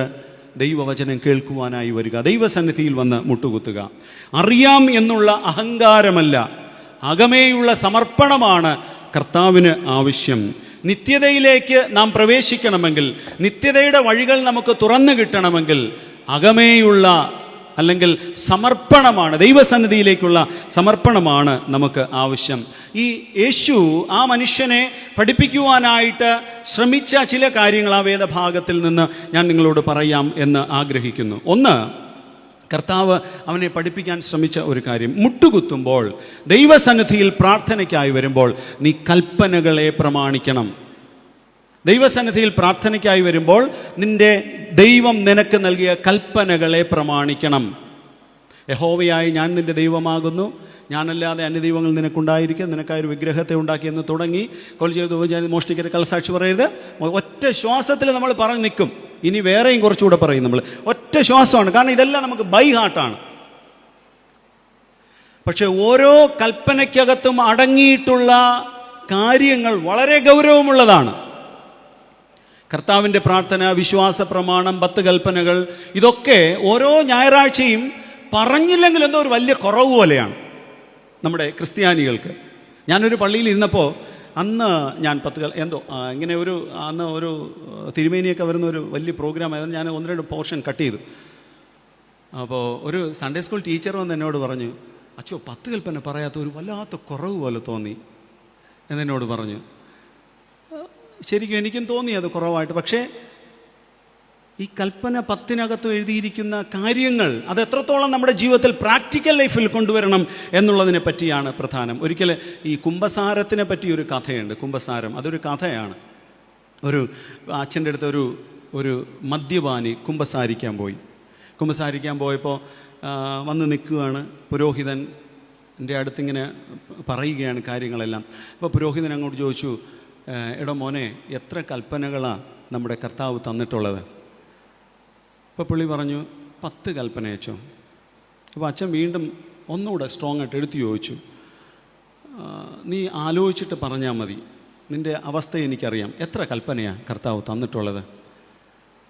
ദൈവവചനം കേൾക്കുവാനായി വരിക, ദൈവസന്നിധിയിൽ വന്ന് മുട്ടുകുത്തുക. അറിയാം എന്നുള്ള അഹങ്കാരമല്ല, അകമേയുള്ള സമർപ്പണമാണ് കർത്താവിന് ആവശ്യം. നിത്യതയിലേക്ക് നാം പ്രവേശിക്കണമെങ്കിൽ, നിത്യതയുടെ വഴികൾ നമുക്ക് തുറന്നു കിട്ടണമെങ്കിൽ അകമേയുള്ള അല്ലെങ്കിൽ സമർപ്പണമാണ്, ദൈവസന്നിധിയിലേക്കുള്ള സമർപ്പണമാണ് നമുക്ക് ആവശ്യം. ഈ യേശു ആ മനുഷ്യനെ പഠിപ്പിക്കുവാനായിട്ട് ശ്രമിച്ച ചില കാര്യങ്ങൾ ആ വേദഭാഗത്തിൽ നിന്ന് ഞാൻ നിങ്ങളോട് പറയാം എന്ന് ആഗ്രഹിക്കുന്നു. ഒന്ന്, കർത്താവ് അവനെ പഠിപ്പിക്കാൻ ശ്രമിച്ച ഒരു കാര്യം, മുട്ടുകുത്തുമ്പോൾ, ദൈവസന്നിധിയിൽ പ്രാർത്ഥനയ്ക്കായി വരുമ്പോൾ നീ കൽപ്പനകളെ പ്രമാണിക്കണം. ദൈവസന്നിധിയിൽ പ്രാർത്ഥനയ്ക്കായി വരുമ്പോൾ നിന്റെ ദൈവം നിനക്ക് നൽകിയ കൽപ്പനകളെ പ്രമാണിക്കണം. യഹോവയായി ഞാൻ നിന്റെ ദൈവമാകുന്നു, ഞാനല്ലാതെ അന്യദൈവങ്ങൾ നിനക്കുണ്ടായിരിക്കുക, നിനക്കായൊരു വിഗ്രഹത്തെ ഉണ്ടാക്കിയെന്ന് തുടങ്ങി, കൊല ചെയ്ത് മോഷ്ടിക്കരുത്, കള്ളസാക്ഷി പറയരുത്, ഒറ്റ ശ്വാസത്തിൽ നമ്മൾ പറഞ്ഞു നിൽക്കും. ഇനി വേറെയും കുറച്ചുകൂടെ പറയും നമ്മൾ, ഒറ്റ ശ്വാസമാണ്. കാരണം ഇതെല്ലാം നമുക്ക് ബൈ ഹാർട്ടാണ്. പക്ഷെ ഓരോ കൽപ്പനയ്ക്കകത്തും അടങ്ങിയിട്ടുള്ള കാര്യങ്ങൾ വളരെ ഗൗരവമുള്ളതാണ്. കർത്താവിൻ്റെ പ്രാർത്ഥന, വിശ്വാസ പ്രമാണം, 10 കൽപ്പനകൾ, ഇതൊക്കെ ഓരോ ഞായറാഴ്ചയും പറഞ്ഞില്ലെങ്കിൽ എന്തോ ഒരു വലിയ കുറവ് പോലെയാണ് നമ്മുടെ ക്രിസ്ത്യാനികൾക്ക്. ഞാനൊരു പള്ളിയിൽ ഇരുന്നപ്പോൾ അന്ന് ഞാൻ 10 എന്തോ ഇങ്ങനെ അന്ന് ഒരു തിരുമേനിയൊക്കെ വരുന്ന ഒരു വലിയ പ്രോഗ്രാം ആയതുകൊണ്ട് ഞാൻ 1-2 പോർഷൻ കട്ട് ചെയ്തു. അപ്പോൾ ഒരു സൺഡേ സ്കൂൾ ടീച്ചർ വന്ന് എന്നോട് പറഞ്ഞു, അച്ചോ 10 കൽപ്പന പറയാത്ത ഒരു വല്ലാത്ത കുറവ് പോലെ തോന്നി എന്നെന്നോട് പറഞ്ഞു. ശരിക്കും എനിക്കും തോന്നി അത് കുറവായിട്ട്. പക്ഷേ ഈ കൽപ്പന 10-നകത്ത് എഴുതിയിരിക്കുന്ന കാര്യങ്ങൾ അത് എത്രത്തോളം നമ്മുടെ ജീവിതത്തിൽ പ്രാക്ടിക്കൽ ലൈഫിൽ കൊണ്ടുവരണം എന്നുള്ളതിനെ പറ്റിയാണ് പ്രധാനം. ഒരിക്കൽ ഈ കുംഭസാരത്തിനെ പറ്റി ഒരു കഥയുണ്ട്. കുംഭസാരം അതൊരു കഥയാണ്. ഒരു അച്ഛൻ്റെ അടുത്ത് ഒരു മദ്യപാനി കുംഭസാരിക്കാൻ പോയപ്പോൾ വന്ന് നിൽക്കുകയാണ്. പുരോഹിതൻ്റെ അടുത്തിങ്ങനെ പറയുകയാണ് കാര്യങ്ങളെല്ലാം. അപ്പോൾ പുരോഹിതൻ അങ്ങോട്ട് ചോദിച്ചു, എടോ മോനെ, എത്ര കൽപ്പനകളാണ് നമ്മുടെ കർത്താവ് തന്നിട്ടുള്ളത്? അപ്പോൾ പുള്ളി പറഞ്ഞു, 10 കൽപ്പന അച്ചോ. അപ്പോൾ അച്ഛൻ വീണ്ടും ഒന്നുകൂടെ സ്ട്രോങ് ആയിട്ട് എടുത്തു ചോദിച്ചു, നീ ആലോചിച്ചിട്ട് പറഞ്ഞാൽ മതി, നിൻ്റെ അവസ്ഥ എനിക്കറിയാം, എത്ര കൽപ്പനയാണ് കർത്താവ് തന്നിട്ടുള്ളത്?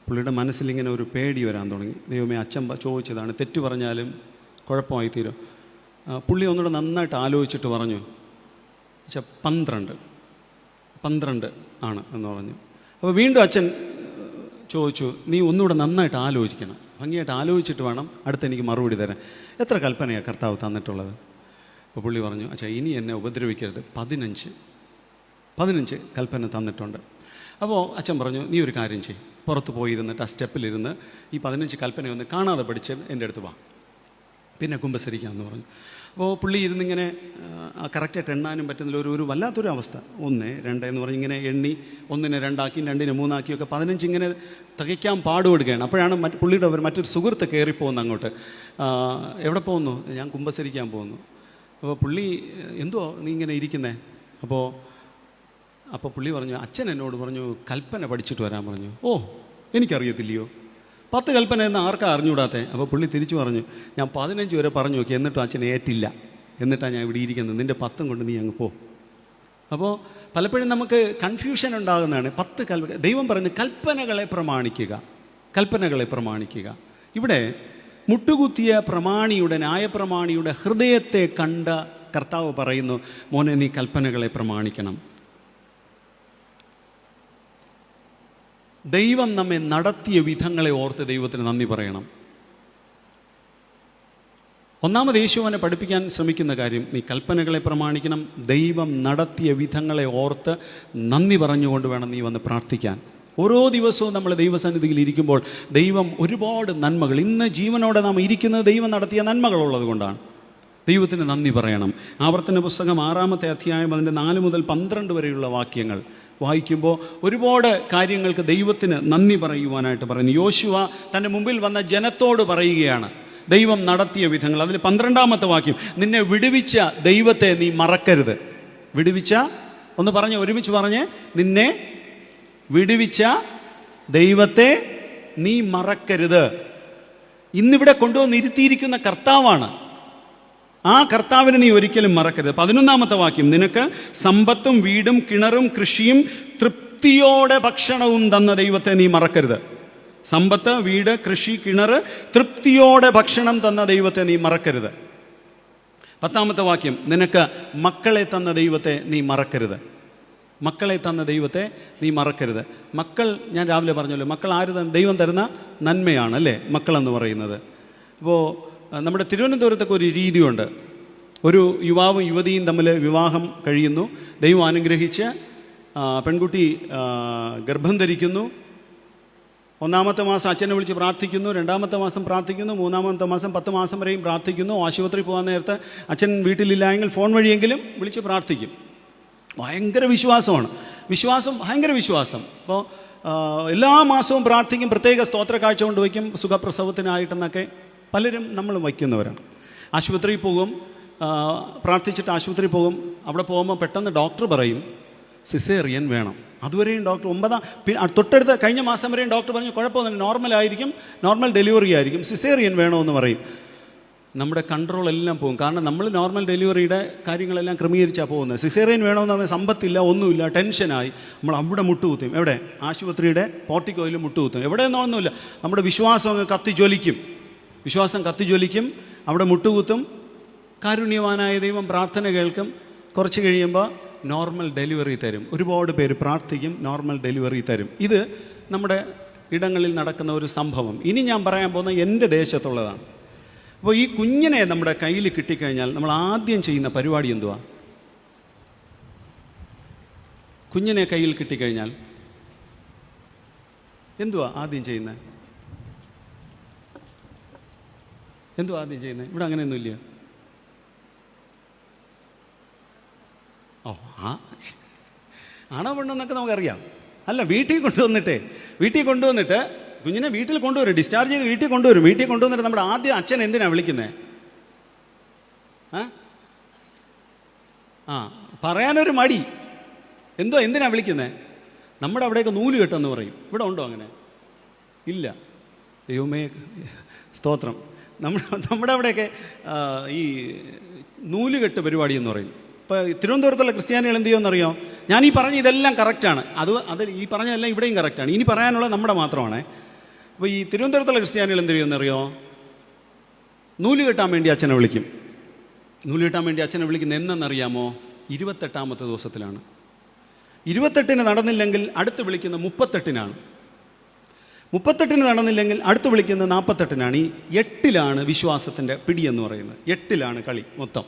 പുള്ളിയുടെ മനസ്സിലിങ്ങനെ ഒരു പേടി വരാൻ തുടങ്ങി. ദൈവമേ, അച്ഛൻ ചോദിച്ചതാണ്, തെറ്റു പറഞ്ഞാലും കുഴപ്പമായി തീരും. പുള്ളി ഒന്നുകൂടെ നന്നായിട്ട് ആലോചിച്ചിട്ട് പറഞ്ഞു, 12 ആണ് എന്ന് പറഞ്ഞു. അപ്പോൾ വീണ്ടും അച്ഛൻ ചോദിച്ചു, നീ ഒന്നുകൂടെ നന്നായിട്ട് ആലോചിക്കണം, ഭംഗിയായിട്ട് ആലോചിച്ചിട്ട് വേണം എനിക്ക് മറുപടി തരാൻ. എത്ര കൽപ്പനയാണ് കർത്താവ് തന്നിട്ടുള്ളത്? അപ്പോൾ പുള്ളി പറഞ്ഞു, അച്ഛാ ഇനി എന്നെ ഉപദ്രവിക്കരുത്, 15 കൽപ്പന തന്നിട്ടുണ്ട്. അപ്പോൾ അച്ഛൻ പറഞ്ഞു, നീ ഒരു കാര്യം ചെയ്യും, പുറത്ത് പോയിരുന്നിട്ട് ആ സ്റ്റെപ്പിലിരുന്ന് ഈ 15 കൽപ്പനയൊന്ന് കാണാതെ പഠിച്ച് എൻ്റെ അടുത്ത് വാ, പിന്നെ കുമ്പസരിക്കാമെന്ന് പറഞ്ഞു. അപ്പോൾ പുള്ളി ഇരുന്നിങ്ങനെ കറക്റ്റായിട്ട് എണ്ണാനും പറ്റുന്നില്ല, ഒരു വല്ലാത്തൊരു അവസ്ഥ. 1, 2 എന്ന് പറഞ്ഞ് ഇങ്ങനെ എണ്ണി 1-നെ 2 2-നെ 3 ഒക്കെ 15 ഇങ്ങനെ തികയ്ക്കാൻ പാടുപെടുകയാണ്. അപ്പോഴാണ് പുള്ളിയുടെ മറ്റൊരു സുഹൃത്ത് കയറിപ്പോകുന്നു അങ്ങോട്ട്. എവിടെ പോകുന്നു? ഞാൻ കുമ്പസരിക്കാൻ പോകുന്നു. അപ്പോൾ പുള്ളി, എന്തോ നീ ഇങ്ങനെ ഇരിക്കുന്നേ? അപ്പോൾ പുള്ളി പറഞ്ഞു, അച്ഛൻ എന്നോട് പറഞ്ഞു കൽപ്പന പഠിച്ചിട്ട് വരാൻ പറഞ്ഞു. ഓ, എനിക്കറിയത്തില്ലയോ 10 കൽപ്പന എന്ന് ആർക്കാ അറിഞ്ഞുകൂടാത്തെ? അപ്പോൾ പുള്ളി തിരിച്ചു പറഞ്ഞു, ഞാൻ 15 വരെ പറഞ്ഞു നോക്കി, എന്നിട്ടും അച്ഛൻ ഏറ്റില്ല, എന്നിട്ടാണ് ഞാൻ ഇവിടെ ഇരിക്കുന്നത്, നിൻ്റെ 10 കൊണ്ട് നീ അങ്ങ് പോ. അപ്പോൾ പലപ്പോഴും നമുക്ക് കൺഫ്യൂഷൻ ഉണ്ടാകുന്നതാണ്. 10 കൽപ്പന, ദൈവം പറയുന്നത് കൽപ്പനകളെ പ്രമാണിക്കുക. ഇവിടെ മുട്ടുകുത്തിയ പ്രമാണിയുടെ, ന്യായപ്രമാണിയുടെ ഹൃദയത്തെ കണ്ട കർത്താവ് പറയുന്നു, മോനെ നീ കൽപ്പനകളെ പ്രമാണിക്കണം. ദൈവം നമ്മെ നടത്തിയ വിധങ്ങളെ ഓർത്ത് ദൈവത്തിന് നന്ദി പറയണം. ഒന്നാമത് യേശു അവനെ പഠിപ്പിക്കാൻ ശ്രമിക്കുന്ന കാര്യം, നീ കൽപ്പനകളെ പ്രമാണിക്കണം, ദൈവം നടത്തിയ വിധങ്ങളെ ഓർത്ത് നന്ദി പറഞ്ഞുകൊണ്ട് വേണം നീ വന്ന് പ്രാർത്ഥിക്കാൻ. ഓരോ ദിവസവും നമ്മൾ ദൈവസന്നിധിയിൽ ഇരിക്കുമ്പോൾ ദൈവം ഒരുപാട് നന്മകൾ, ഇന്ന് ജീവനോടെ നാം ഇരിക്കുന്നത് ദൈവം നടത്തിയ നന്മകളുള്ളത് കൊണ്ടാണ്. ദൈവത്തിന് നന്ദി പറയണം. ആവർത്തന പുസ്തകം 6-ാമത്തെ അധ്യായം അതിൻ്റെ 4 മുതൽ 12 വരെയുള്ള വാക്യങ്ങൾ വായിക്കുമ്പോൾ ഒരുപാട് കാര്യങ്ങൾക്ക് ദൈവത്തിന് നന്ദി പറയുവാനായിട്ട് പറയുന്നു. യോശുവ തൻ്റെ മുമ്പിൽ വന്ന ജനത്തോട് പറയുകയാണ് ദൈവം നടത്തിയ വിധങ്ങൾ. അതിൽ 12-ാമത്തെ വാക്യം, നിന്നെ വിടുവിച്ച ദൈവത്തെ നീ മറക്കരുത്. വിടുവിച്ച, ഒന്ന് പറഞ്ഞ്, ഒരുമിച്ച് പറഞ്ഞ്, നിന്നെ വിടുവിച്ച ദൈവത്തെ നീ മറക്കരുത്. ഇന്നിവിടെ കൊണ്ടുവന്ന് ഇരുത്തിയിരിക്കുന്ന കർത്താവാണ്. ആ കർത്താവിനെ നീ ഒരിക്കലും മറക്കരുത്. 11-ാമത്തെ വാക്യം, നിനക്ക് സമ്പത്തും വീടും കിണറും കൃഷിയും തൃപ്തിയോടെ ഭക്ഷണവും തന്ന ദൈവത്തെ നീ മറക്കരുത്. സമ്പത്ത്, വീട്, കൃഷി, കിണർ, തൃപ്തിയോടെ ഭക്ഷണം തന്ന ദൈവത്തെ നീ മറക്കരുത്. 10-ാമത്തെ വാക്യം, നിനക്ക് മക്കളെ തന്ന ദൈവത്തെ നീ മറക്കരുത്. മക്കളെ തന്ന ദൈവത്തെ നീ മറക്കരുത്. മക്കൾ, ഞാൻ രാവിലെ പറഞ്ഞല്ലോ, മക്കൾ ആര് ദൈവം തരുന്ന നന്മയാണ് അല്ലേ മക്കളെന്ന് പറയുന്നത്. അപ്പോൾ നമ്മുടെ തിരുവനന്തപുരത്തൊക്കെ ഒരു രീതിയുണ്ട്. ഒരു യുവാവും യുവതിയും തമ്മിൽ വിവാഹം കഴിയുന്നു, ദൈവം അനുഗ്രഹിച്ച് പെൺകുട്ടി ഗർഭം ധരിക്കുന്നു. 1-ാമത്തെ മാസം അച്ഛനെ വിളിച്ച് പ്രാർത്ഥിക്കുന്നു, 2-ാമത്തെ മാസം പ്രാർത്ഥിക്കുന്നു, 3-ാമത്തെ മാസം 10 മാസം വരെയും പ്രാർത്ഥിക്കുന്നു. ആശുപത്രി പോകാൻ നേരത്ത് അച്ഛൻ വീട്ടിലില്ല എങ്കിൽ ഫോൺ വഴിയെങ്കിലും വിളിച്ച് പ്രാർത്ഥിക്കും. ഭയങ്കര വിശ്വാസമാണ്, ഭയങ്കര വിശ്വാസം. അപ്പോൾ എല്ലാ മാസവും പ്രാർത്ഥിക്കും, പ്രത്യേക സ്തോത്ര കാഴ്ച കൊണ്ട് വയ്ക്കും, സുഖപ്രസവത്തിനായിട്ടെന്നൊക്കെ പലരും നമ്മൾ വയ്ക്കുന്നവരാണ്. ആശുപത്രിയിൽ പോകും, പ്രാർത്ഥിച്ചിട്ട് ആശുപത്രിയിൽ പോകും. അവിടെ പോകുമ്പോൾ പെട്ടെന്ന് ഡോക്ടർ പറയും സിസേറിയൻ വേണം. അതുവരെയും ഡോക്ടർ തൊട്ടടുത്ത കഴിഞ്ഞ മാസം വരെയും ഡോക്ടർ പറഞ്ഞു കുഴപ്പമൊന്നുമില്ല, നോർമലായിരിക്കും, നോർമൽ ഡെലിവറി ആയിരിക്കും, സിസേറിയൻ വേണമെന്ന് പറയും. നമ്മുടെ കൺട്രോൾ എല്ലാം പോകും. കാരണം നമ്മൾ നോർമൽ ഡെലിവറിയുടെ കാര്യങ്ങളെല്ലാം ക്രമീകരിച്ചാണ് പോകുന്നത്. സിസേറിയൻ വേണമെന്ന് പറഞ്ഞാൽ സമ്പത്തില്ല, ഒന്നുമില്ല, ടെൻഷനായി നമ്മൾ അവിടെ മുട്ടുകുത്തും. എവിടെ? ആശുപത്രിയുടെ പോർട്ടിക്കോയിൽ മുട്ടുകുത്തും. എവിടെയെന്നൊന്നുമില്ല, നമ്മുടെ വിശ്വാസം അങ്ങ് കത്തിജ്വലിക്കും, അവിടെ മുട്ടുകുത്തും. കാരുണ്യവാനായ ദൈവം പ്രാർത്ഥന കേൾക്കും. കുറച്ച് കഴിയുമ്പോൾ നോർമൽ ഡെലിവറി തരും. ഒരുപാട് പേര് പ്രാർത്ഥിക്കും, നോർമൽ ഡെലിവറി തരും. ഇത് നമ്മുടെ ഇടങ്ങളിൽ നടക്കുന്ന ഒരു സംഭവം. ഇനി ഞാൻ പറയാൻ പോകുന്ന എൻ്റെ ദേശത്തുള്ളതാണ്. അപ്പോൾ ഈ കുഞ്ഞിനെ നമ്മുടെ കയ്യിൽ കിട്ടിക്കഴിഞ്ഞാൽ നമ്മൾ ആദ്യം ചെയ്യുന്ന പരിപാടി എന്തുവാ? കുഞ്ഞിനെ കയ്യിൽ കിട്ടിക്കഴിഞ്ഞാൽ എന്തുവാ ആദ്യം ചെയ്യുന്നത്? ഇവിടെ അങ്ങനെയൊന്നുമില്ല. ആണോ പെണ്ണെന്നൊക്കെ നമുക്കറിയാം. അല്ല, വീട്ടിൽ കൊണ്ടുവന്നിട്ട് കുഞ്ഞിനെ വീട്ടിൽ കൊണ്ടുവരും, ഡിസ്ചാർജ് ചെയ്ത് വീട്ടിൽ കൊണ്ടുവന്നിട്ട് നമ്മുടെ ആദ്യം അച്ഛൻ എന്തിനാണ് വിളിക്കുന്നത്? പറയാനൊരു മടി. എന്തിനാണ് വിളിക്കുന്നത്? നമ്മുടെ അവിടെയൊക്കെ നൂല് കെട്ടെന്ന് പറയും. ഇവിടെ ഉണ്ടോ അങ്ങനെ? ഇല്ല. ദൈവമേ സ്തോത്രം. നമ്മുടെ അവിടെയൊക്കെ ഈ നൂലുകെട്ട് പരിപാടി എന്ന് പറയും. ഇപ്പോൾ തിരുവനന്തപുരത്തുള്ള ക്രിസ്ത്യാനികൾ എന്ത് ചെയ്യുമെന്നറിയോ? ഞാൻ ഈ പറഞ്ഞ ഇതെല്ലാം കറക്റ്റാണ്, അത് ഈ പറഞ്ഞതെല്ലാം ഇവിടെയും കറക്റ്റാണ്, ഇനി പറയാനുള്ളത് നമ്മുടെ മാത്രമാണ്. അപ്പോൾ ഈ തിരുവനന്തപുരത്തുള്ള ക്രിസ്ത്യാനികൾ എന്ത് ചെയ്യുമെന്നറിയോ? നൂല് കെട്ടാൻ വേണ്ടി അച്ഛനെ വിളിക്കും. നൂല് കെട്ടാൻ വേണ്ടി അച്ഛനെ വിളിക്കുന്നത് എന്നറിയാമോ? 28ാമത്തെ ദിവസത്തിലാണ്. 28-ന് നടന്നില്ലെങ്കിൽ അടുത്ത് വിളിക്കുന്ന 38-നാണ്. 38-ന് നടന്നില്ലെങ്കിൽ അടുത്ത് വിളിക്കുന്നത് 48-നാണ്. ഈ 8-ലാണ് വിശ്വാസത്തിൻ്റെ പിടിയെന്ന് പറയുന്നത്. 8-ലാണ് കളി മൊത്തം.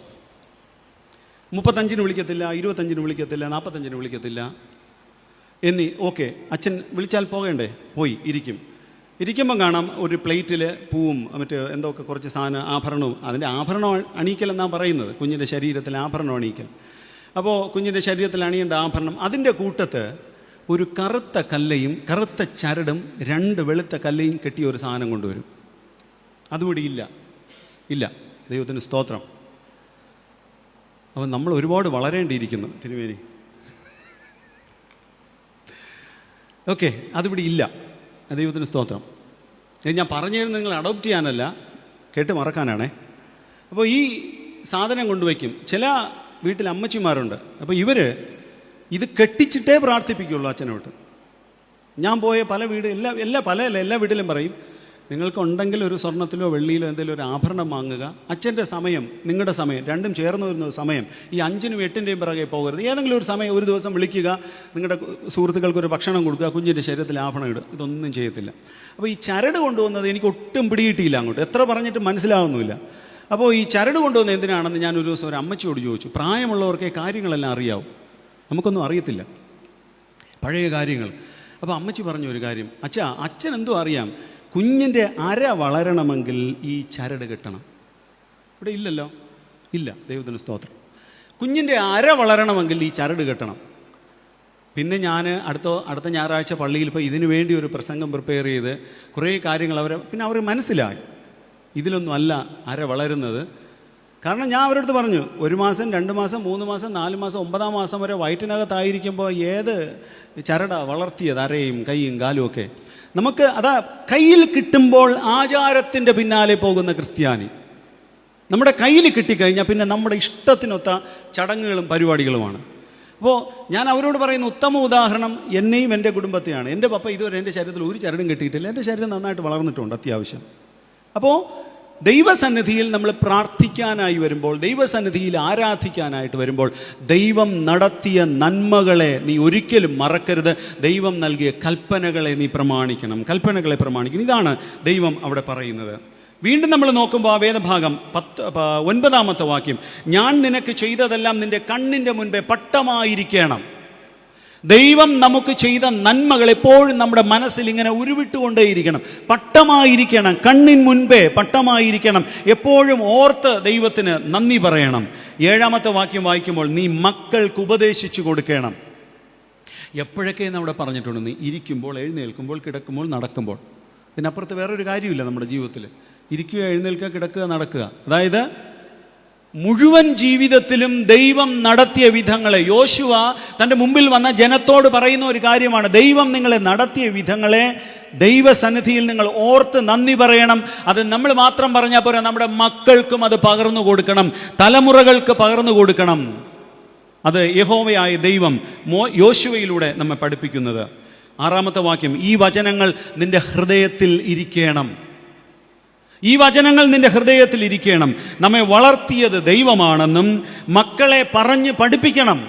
35-ന് വിളിക്കത്തില്ല, 25-ന് വിളിക്കത്തില്ല, 45-ന് വിളിക്കത്തില്ല. ഓക്കെ, അച്ഛൻ വിളിച്ചാൽ പോകേണ്ടേ? പോയി ഇരിക്കുമ്പം കാണാം ഒരു പ്ലേറ്റിൽ പൂവും മറ്റ് എന്തൊക്കെ കുറച്ച് സാധനം ആഭരണവും. അതിൻ്റെ ആഭരണം അണിയിക്കൽ എന്നാണ് പറയുന്നത്, കുഞ്ഞിൻ്റെ ശരീരത്തിൽ ആഭരണം അണിയിക്കൽ. അപ്പോൾ കുഞ്ഞിൻ്റെ ശരീരത്തിൽ അണിയേണ്ട ആഭരണം, അതിൻ്റെ കൂട്ടത്ത് ഒരു കറുത്ത കല്ലയും കറുത്ത ചരടും 2 വെളുത്ത കല്ലയും കെട്ടിയ ഒരു സാധനം കൊണ്ടുവരും. അതുകൂടി ഇല്ല. ദൈവത്തിന് സ്തോത്രം. അപ്പോൾ നമ്മൾ ഒരുപാട് വളരേണ്ടിയിരിക്കുന്നു തിരുമേനി. ഓക്കെ, അതിവിടെ ഇല്ല. ദൈവത്തിന് സ്തോത്രം. ഞാൻ പറഞ്ഞിരുന്നത് നിങ്ങൾ അഡോപ്റ്റ് ചെയ്യാനല്ല, കേട്ട് മറക്കാനാണേ. അപ്പോൾ ഈ സാധനം കൊണ്ടുവയ്ക്കും. ചില വീട്ടിൽ അമ്മച്ചിമാരുണ്ട്. അപ്പോൾ ഇവർ ഇത് കെട്ടിച്ചിട്ടേ പ്രാർത്ഥിപ്പിക്കുള്ളൂ അച്ഛനോട്ട്. ഞാൻ പോയ പല വീട് എല്ലാ വീട്ടിലും പറയും, നിങ്ങൾക്കുണ്ടെങ്കിൽ ഒരു സ്വർണ്ണത്തിലോ വെള്ളിയിലോ എന്തെങ്കിലും ഒരു ആഭരണം വാങ്ങുക. അച്ഛൻ്റെ സമയം, നിങ്ങളുടെ സമയം, രണ്ടും ചേർന്ന് വരുന്ന സമയം, ഈ 5-നും 8-ൻ്റെയും പിറകെ പോകരുത്. ഏതെങ്കിലും ഒരു സമയം ഒരു ദിവസം വിളിക്കുക, നിങ്ങളുടെ സുഹൃത്തുക്കൾക്കൊരു ഭക്ഷണം കൊടുക്കുക, കുഞ്ഞിൻ്റെ ശരീരത്തിൽ ആഭരണം ഇടുക. ഇതൊന്നും ചെയ്യത്തില്ല. അപ്പോൾ ഈ ചരട് കൊണ്ടുവന്നത് എനിക്ക് ഒട്ടും പിടികിട്ടിയില്ല അങ്ങോട്ട്. എത്ര പറഞ്ഞിട്ട് മനസ്സിലാവുന്നില്ല. അപ്പോൾ ഈ ചരട് കൊണ്ടുവന്നത് എന്തിനാണെന്ന് ഞാൻ ഒരു ദിവസം ഒരു അമ്മച്ചിയോട് ചോദിച്ചു. പ്രായമുള്ളവർക്ക് കാര്യങ്ങളെല്ലാം അറിയാവും, നമുക്കൊന്നും അറിയത്തില്ല, പഴയ കാര്യങ്ങൾ. അപ്പോൾ അമ്മച്ചി പറഞ്ഞു ഒരു കാര്യം, അച്ഛൻ എന്തോ അറിയാം, കുഞ്ഞിൻ്റെ അര വളരണമെങ്കിൽ ഈ ചരട് കെട്ടണം. ഇവിടെ ഇല്ലല്ലോ, ഇല്ല. ദൈവത്തിന് സ്തോത്രം. കുഞ്ഞിൻ്റെ അര വളരണമെങ്കിൽ ഈ ചരട് കെട്ടണം. പിന്നെ ഞാൻ അടുത്ത ഞായറാഴ്ച പള്ളിയിൽ ഇപ്പോൾ ഇതിനു വേണ്ടി ഒരു പ്രസംഗം പ്രിപ്പയർ ചെയ്ത് കുറേ കാര്യങ്ങൾ അവർ മനസ്സിലായി, ഇതിലൊന്നും അല്ല അര വളരുന്നത്. കാരണം ഞാൻ അവരുടെ അടുത്ത് പറഞ്ഞു, 1 മാസം 2 മാസം 3 മാസം 4 മാസം 9-ാം മാസം വരെ വയറ്റിനകത്തായിരിക്കുമ്പോൾ ഏത് ചരട വളർത്തിയത്, അരയും കൈയും കാലും ഒക്കെ. നമുക്ക് അതാ കയ്യിൽ കിട്ടുമ്പോൾ ആചാരത്തിൻ്റെ പിന്നാലെ പോകുന്ന ക്രിസ്ത്യാനി. നമ്മുടെ കയ്യിൽ കിട്ടിക്കഴിഞ്ഞാൽ പിന്നെ നമ്മുടെ ഇഷ്ടത്തിനൊത്ത ചടങ്ങുകളും പരിപാടികളുമാണ്. അപ്പോൾ ഞാൻ അവരോട് പറയുന്ന ഉത്തമ ഉദാഹരണം എന്നെയും എൻ്റെ കുടുംബത്തെയാണ്. എൻ്റെ പപ്പ ഇതുവരെ എൻ്റെ ശരീരത്തിൽ ഒരു ചരടും കെട്ടിയിട്ടില്ല. എൻ്റെ ശരീരം നന്നായിട്ട് വളർന്നിട്ടുണ്ട് അത്യാവശ്യം. അപ്പോൾ ദൈവസന്നിധിയിൽ നമ്മൾ പ്രാർത്ഥിക്കാനായി വരുമ്പോൾ, ദൈവസന്നിധിയിൽ ആരാധിക്കാനായിട്ട് വരുമ്പോൾ, ദൈവം നടത്തിയ നന്മകളെ നീ ഒരിക്കലും മറക്കരുത്. ദൈവം നൽകിയ കൽപ്പനകളെ നീ പ്രമാണിക്കണം, കൽപ്പനകളെ പ്രമാണിക്കണം. ഇതാണ് ദൈവം അവിടെ പറയുന്നത്. വീണ്ടും നമ്മൾ നോക്കുമ്പോൾ ആ വേദഭാഗം 9-ാമത്തെ വാക്യം, ഞാൻ നിനക്ക് ചെയ്തതെല്ലാം നിന്റെ കണ്ണിൻ്റെ മുൻപേ പട്ടമായിരിക്കണം. ദൈവം നമുക്ക് ചെയ്ത നന്മകൾ എപ്പോഴും നമ്മുടെ മനസ്സിൽ ഇങ്ങനെ ഉരുവിട്ടുകൊണ്ടേയിരിക്കണം, പട്ടമായിരിക്കണം, കണ്ണിൻ മുൻപേ പട്ടമായിരിക്കണം. എപ്പോഴും ഓർത്ത് ദൈവത്തിന് നന്ദി പറയണം. 7-ാമത്തെ വാക്യം വായിക്കുമ്പോൾ, നീ മക്കൾക്ക് ഉപദേശിച്ചു കൊടുക്കണം. എപ്പോഴൊക്കെ നമ്മുടെ പറഞ്ഞിട്ടുണ്ട്, നീ ഇരിക്കുമ്പോൾ, എഴുന്നേൽക്കുമ്പോൾ, കിടക്കുമ്പോൾ, നടക്കുമ്പോൾ. ഇതിനപ്പുറത്ത് വേറൊരു കാര്യമില്ല നമ്മുടെ ജീവിതത്തിൽ. ഇരിക്കുക, എഴുന്നേൽക്കുക, കിടക്കുക, നടക്കുക. അതായത് മുഴുവൻ ജീവിതത്തിലും ദൈവം നടത്തിയ വിധങ്ങളെ, യോശുവ തൻ്റെ മുമ്പിൽ വന്ന ജനത്തോട് പറയുന്ന ഒരു കാര്യമാണ്, ദൈവം നിങ്ങളെ നടത്തിയ വിധങ്ങളെ ദൈവസന്നിധിയിൽ നിങ്ങൾ ഓർത്ത് നന്ദി പറയണം. അത് നമ്മൾ മാത്രം പറഞ്ഞാൽ പോരാ, നമ്മുടെ മക്കൾക്കും അത് പകർന്നു കൊടുക്കണം, തലമുറകൾക്ക് പകർന്നു കൊടുക്കണം. അത് യഹോവയായ ദൈവം യോശുവയിലൂടെ നമ്മെ പഠിപ്പിക്കുന്നത്. 6-ാമത്തെ വാക്യം, ഈ വചനങ്ങൾ നിന്റെ ഹൃദയത്തിൽ ഇരിക്കണം. ഈ വചനങ്ങൾ നിന്റെ ഹൃദയത്തിൽ ഇരിക്കണം. നമ്മെ വളർത്തിയത് ദൈവമാണെന്നും മക്കളെ പറഞ്ഞ് പഠിപ്പിക്കണം.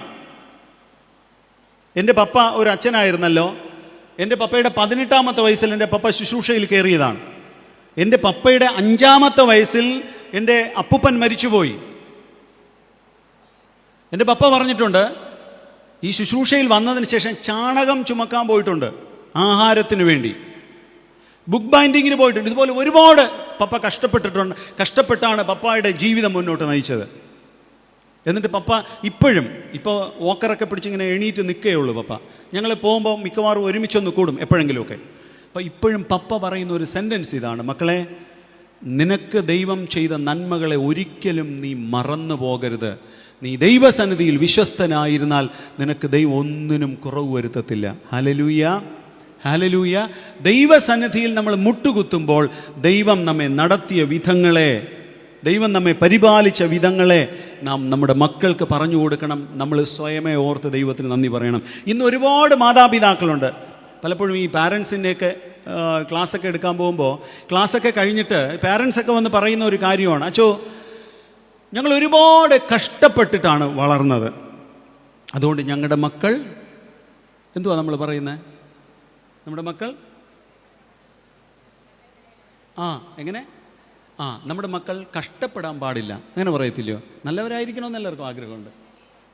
എൻ്റെ പപ്പ ഒരു അച്ഛനായിരുന്നല്ലോ. എൻ്റെ പപ്പയുടെ 18-ാമത്തെ വയസ്സിൽ എൻ്റെ പപ്പ ശുശ്രൂഷയിൽ കയറിയതാണ്. എൻ്റെ പപ്പയുടെ 5-ാമത്തെ വയസ്സിൽ എൻ്റെ അപ്പൂപ്പൻ മരിച്ചുപോയി. എൻ്റെ പപ്പ പറഞ്ഞിട്ടുണ്ട്, ഈ ശുശ്രൂഷയിൽ വന്നതിന് ശേഷം ചാണകം ചുമക്കാൻ പോയിട്ടുണ്ട് ആഹാരത്തിന് വേണ്ടി, ബുക്ക് ബൈൻഡിങ്ങിന് പോയിട്ടുണ്ട്. ഇതുപോലെ ഒരുപാട് പപ്പ കഷ്ടപ്പെട്ടാണ് പപ്പായുടെ ജീവിതം മുന്നോട്ട് നയിച്ചത്. എന്നിട്ട് പപ്പ ഇപ്പോൾ വോക്കറൊക്കെ പിടിച്ചിങ്ങനെ എണീറ്റ് നിൽക്കുകയുള്ളൂ പപ്പ. ഞങ്ങൾ പോകുമ്പോൾ മിക്കവാറും ഒരുമിച്ചൊന്ന് കൂടും എപ്പോഴെങ്കിലുമൊക്കെ. അപ്പോൾ ഇപ്പോഴും പപ്പ പറയുന്ന ഒരു സെൻറ്റൻസ് ഇതാണ്, മക്കളെ, നിനക്ക് ദൈവം ചെയ്ത നന്മകളെ ഒരിക്കലും നീ മറന്നു പോകരുത്. നീ ദൈവസന്നിധിയിൽ വിശ്വസ്തനായിരുന്നാൽ നിനക്ക് ദൈവം ഒന്നിനും കുറവ് വരുത്തത്തില്ല. Hallelujah, hallelujah. ദൈവസന്നിധിയിൽ നമ്മൾ മുട്ടുകുത്തുമ്പോൾ ദൈവം നമ്മെ നടത്തിയ വിധങ്ങളെ, ദൈവം നമ്മെ പരിപാലിച്ച വിധങ്ങളെ നാം നമ്മുടെ മക്കൾക്ക് പറഞ്ഞു കൊടുക്കണം. നമ്മൾ സ്വയമേ ഓർത്ത് ദൈവത്തിന് നന്ദി പറയണം. ഇന്ന് ഒരുപാട് മാതാപിതാക്കളുണ്ട്. പലപ്പോഴും ഈ പാരൻസിൻ്റെയൊക്കെ ക്ലാസ്സൊക്കെ എടുക്കാൻ പോകുമ്പോൾ, ക്ലാസ്സൊക്കെ കഴിഞ്ഞിട്ട് പാരൻസൊക്കെ വന്ന് പറയുന്ന ഒരു കാര്യമാണ്, അച്ചോ ഞങ്ങൾ ഒരുപാട് കഷ്ടപ്പെട്ടിട്ടാണ് വളർന്നത്, അതുകൊണ്ട് ഞങ്ങളുടെ മക്കൾ എന്തുവാ നമ്മൾ പറയുന്നത്, നമ്മുടെ മക്കൾ എങ്ങനെ നമ്മുടെ മക്കൾ കഷ്ടപ്പെടാൻ പാടില്ല, അങ്ങനെ പറയത്തില്ലയോ? നല്ലവരായിരിക്കണമെന്ന് എല്ലാവർക്കും ആഗ്രഹമുണ്ട്.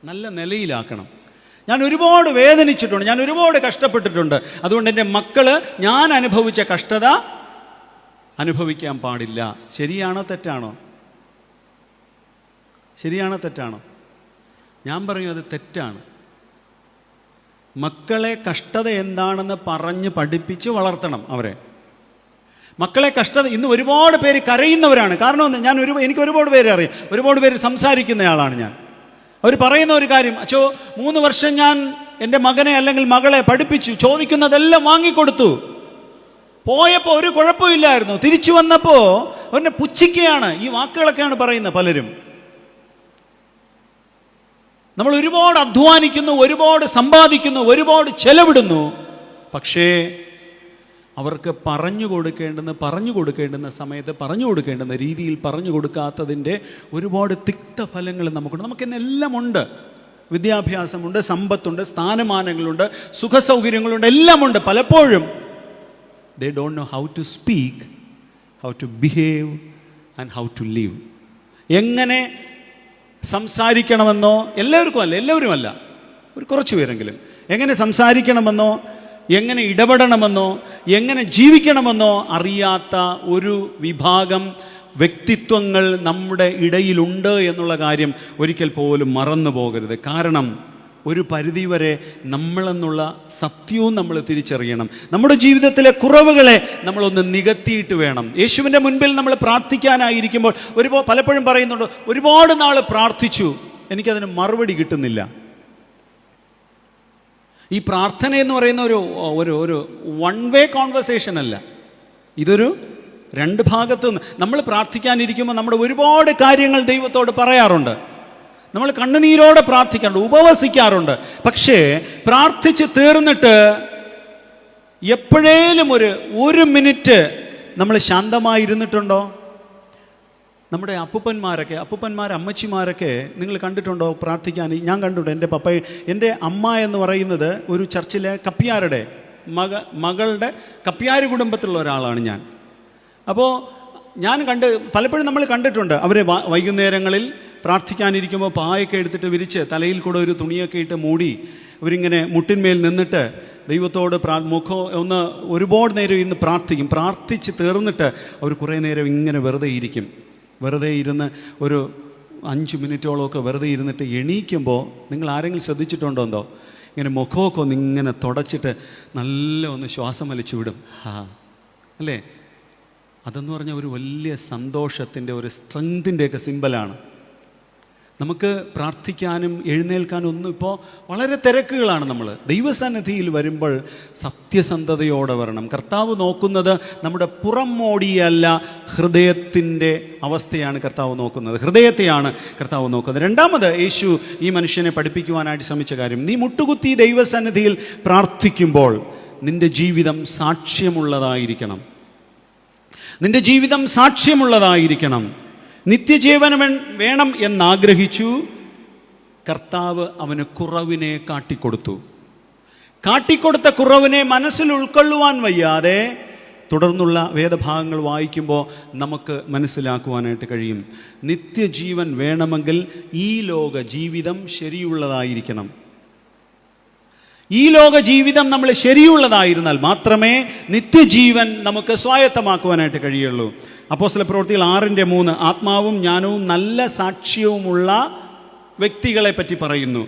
നല്ല നിലയിലാക്കണം. ഞാൻ ഒരുപാട് വേദനിച്ചിട്ടുണ്ട്, ഞാൻ ഒരുപാട് കഷ്ടപ്പെട്ടിട്ടുണ്ട്, അതുകൊണ്ട് എൻ്റെ മക്കൾ ഞാൻ അനുഭവിച്ച കഷ്ടത അനുഭവിക്കാൻ പാടില്ല. ശരിയാണോ തെറ്റാണോ? ശരിയാണോ തെറ്റാണോ? ഞാൻ പറയും അത് തെറ്റാണ്. മക്കളെ കഷ്ടത എന്താണെന്ന് പറഞ്ഞ് പഠിപ്പിച്ച് വളർത്തണം അവരെ. മക്കളെ കഷ്ടത, ഇന്ന് ഒരുപാട് പേര് കരയുന്നവരാണ്. കാരണം എനിക്ക് ഒരുപാട് പേരെ അറിയാം, ഒരുപാട് പേര് സംസാരിക്കുന്നയാളാണ് ഞാൻ. അവർ പറയുന്ന ഒരു കാര്യം, അച്ചോ 3 വർഷം ഞാൻ എൻ്റെ മകനെ അല്ലെങ്കിൽ മകളെ പഠിപ്പിച്ചു, ചോദിക്കുന്നതെല്ലാം വാങ്ങിക്കൊടുത്തു, പോയപ്പോൾ ഒരു കുഴപ്പമില്ലായിരുന്നു, തിരിച്ചു വന്നപ്പോൾ അവനെ പുച്ഛിക്കുകയാണ്. ഈ വാക്കുകളൊക്കെയാണ് പറയുന്നത് പലരും. നമ്മൾ ഒരുപാട് അധ്വാനിക്കുന്നു, ഒരുപാട് സമ്പാദിക്കുന്നു, ഒരുപാട് ചെലവിടുന്നു, പക്ഷേ അവർക്ക് പറഞ്ഞു കൊടുക്കേണ്ടുന്ന സമയത്ത് പറഞ്ഞു കൊടുക്കേണ്ടുന്ന രീതിയിൽ പറഞ്ഞു കൊടുക്കാത്തതിൻ്റെ ഒരുപാട് തിക്തഫലങ്ങൾ നമുക്കുണ്ട്. നമുക്കിന്നെല്ലാം ഉണ്ട്. വിദ്യാഭ്യാസമുണ്ട്, സമ്പത്തുണ്ട്, സ്ഥാനമാനങ്ങളുണ്ട്, സുഖസൗകര്യങ്ങളുണ്ട്, എല്ലാം ഉണ്ട്. പലപ്പോഴും they don't know how to speak, how to behave and how to live. എങ്ങനെ സംസാരിക്കണമെന്നോ, എല്ലാവരുമല്ല, ഒരു കുറച്ച് പേരെങ്കിലും എങ്ങനെ സംസാരിക്കണമെന്നോ, എങ്ങനെ ഇടപെടണമെന്നോ, എങ്ങനെ ജീവിക്കണമെന്നോ അറിയാത്ത ഒരു വിഭാഗം വ്യക്തിത്വങ്ങൾ നമ്മുടെ ഇടയിലുണ്ട് എന്നുള്ള കാര്യം ഒരിക്കൽ പോലും മറന്നു പോകരുത്. കാരണം ഒരു പരിധിവരെ നമ്മളെന്നുള്ള സത്യവും നമ്മൾ തിരിച്ചറിയണം. നമ്മുടെ ജീവിതത്തിലെ കുറവുകളെ നമ്മളൊന്ന് നികത്തിയിട്ട് വേണം. യേശുവിൻ്റെ മുൻപിൽ നമ്മൾ പ്രാർത്ഥിക്കാനായിരിക്കുമ്പോൾ പലപ്പോഴും പറയുന്നുണ്ട്, ഒരുപാട് നാൾ പ്രാർത്ഥിച്ചു, എനിക്കതിന് മറുപടി കിട്ടുന്നില്ല. ഈ പ്രാർത്ഥന എന്ന് പറയുന്ന ഒരു വൺ വേ കോൺവെർസേഷൻ അല്ല, ഇതൊരു 2 ഭാഗത്ത് നിന്ന്. നമ്മൾ പ്രാർത്ഥിക്കാനിരിക്കുമ്പോൾ നമ്മുടെ ഒരുപാട് കാര്യങ്ങൾ ദൈവത്തോട് പറയാറുണ്ട്, നമ്മൾ കണ്ണുനീരോടെ പ്രാർത്ഥിക്കാറുണ്ട്, ഉപവസിക്കാറുണ്ട്. പക്ഷേ പ്രാർത്ഥിച്ച് തീർന്നിട്ട് എപ്പോഴേലും ഒരു മിനിറ്റ് നമ്മൾ ശാന്തമായിരുന്നിട്ടുണ്ടോ? നമ്മുടെ അമ്മച്ചിമാരൊക്കെ നിങ്ങൾ കണ്ടിട്ടുണ്ടോ പ്രാർത്ഥിക്കാൻ? ഞാൻ കണ്ടിട്ടുണ്ട്. എൻ്റെ അമ്മ എന്ന് പറയുന്നത് ഒരു ചർച്ചിലെ കപ്പ്യാരുടെ മകളുടെ കപ്പ്യാർ കുടുംബത്തിലുള്ള ഒരാളാണ് ഞാൻ. അപ്പോൾ പലപ്പോഴും നമ്മൾ കണ്ടിട്ടുണ്ട് അവരെ വൈകുന്നേരങ്ങളിൽ പ്രാർത്ഥിക്കാനിരിക്കുമ്പോൾ പായൊക്കെ എടുത്തിട്ട് വിരിച്ച് തലയിൽ കൂടെ ഒരു തുണിയൊക്കെ ഇട്ട് മൂടി അവരിങ്ങനെ മുട്ടിന്മേൽ നിന്നിട്ട് ദൈവത്തോട് ഒന്ന് ഒരുപാട് നേരം ഇന്ന് പ്രാർത്ഥിക്കും. പ്രാർത്ഥിച്ച് തീർന്നിട്ട് അവർ കുറേ നേരം ഇങ്ങനെ വെറുതെ ഇരുന്ന് ഒരു 5 മിനിറ്റോളമൊക്കെ വെറുതെ ഇരുന്നിട്ട് എണീക്കുമ്പോൾ നിങ്ങൾ ആരെങ്കിലും ശ്രദ്ധിച്ചിട്ടുണ്ടോ ഇങ്ങനെ മുഖമൊക്കെ ഒന്ന് ഇങ്ങനെ തുടച്ചിട്ട് നല്ല ഒന്ന് ശ്വാസം വലിച്ചു വിടും. അല്ലേ? അതെന്ന് പറഞ്ഞാൽ ഒരു വലിയ സന്തോഷത്തിൻ്റെ, ഒരു സ്ട്രെങ്തിൻ്റെയൊക്കെ സിമ്പലാണ്. നമുക്ക് പ്രാർത്ഥിക്കാനും എഴുന്നേൽക്കാനും ഒന്നും ഇപ്പോൾ വളരെ തിരക്കുകളാണ്. നമ്മൾ ദൈവസന്നിധിയിൽ വരുമ്പോൾ സത്യസന്ധതയോടെ വരണം. കർത്താവ് നോക്കുന്നത് നമ്മുടെ പുറം മോടിയല്ല, ഹൃദയത്തിൻ്റെ അവസ്ഥയാണ് കർത്താവ് നോക്കുന്നത്, ഹൃദയത്തെയാണ് കർത്താവ് നോക്കുന്നത്. രണ്ടാമത് യേശു ഈ മനുഷ്യനെ പഠിപ്പിക്കുവാനായിട്ട് ശ്രമിച്ച കാര്യം, നീ മുട്ടുകുത്തി ദൈവസന്നിധിയിൽ പ്രാർത്ഥിക്കുമ്പോൾ നിൻ്റെ ജീവിതം സാക്ഷ്യമുള്ളതായിരിക്കണം. നിൻ്റെ ജീവിതം സാക്ഷ്യമുള്ളതായിരിക്കണം. നിത്യജീവനം വേണം എന്നാഗ്രഹിച്ചു. കർത്താവ് അവന് കുറവിനെ കാട്ടിക്കൊടുത്ത കുറവിനെ മനസ്സിൽ ഉൾക്കൊള്ളുവാൻ വയ്യാതെ തുടർന്നുള്ള വേദഭാഗങ്ങൾ വായിക്കുമ്പോൾ നമുക്ക് മനസ്സിലാക്കുവാനായിട്ട് കഴിയും. നിത്യജീവൻ വേണമെങ്കിൽ ഈ ലോക ജീവിതം ശരിയുള്ളതായിരിക്കണം. ഈ ലോക ജീവിതം നമ്മൾ ശരിയുള്ളതായിരുന്നാൽ മാത്രമേ നിത്യജീവൻ നമുക്ക് സ്വായത്തമാക്കുവാനായിട്ട് കഴിയുള്ളൂ. അപ്പോസ്തലപ്രവൃത്തികൾ 6:3 ആത്മാവും ജ്ഞാനവും നല്ല സാക്ഷ്യവുമുള്ള വ്യക്തികളെ പറ്റി പറയുന്നു.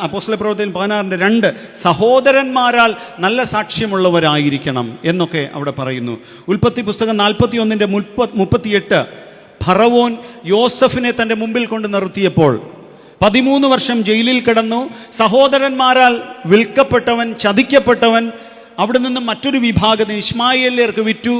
അപ്പോസ്തലപ്രവൃത്തികൾ 16:2 സഹോദരന്മാരാൽ നല്ല സാക്ഷ്യമുള്ളവരായിരിക്കണം എന്നൊക്കെ അവിടെ പറയുന്നു. ഉൽപ്പത്തി പുസ്തകം 41:38 ഫറവോൻ യോസഫിനെ തൻ്റെ മുമ്പിൽ കൊണ്ട് നിർത്തിയപ്പോൾ 13 വർഷം ജയിലിൽ കിടന്നു. സഹോദരന്മാരാൽ വിൽക്കപ്പെട്ടവൻ, ചതിക്കപ്പെട്ടവൻ, അവിടെ നിന്നും മറ്റൊരു വിഭാഗത്തിന് ഇശ്മായേല്യർക്ക് വിറ്റു.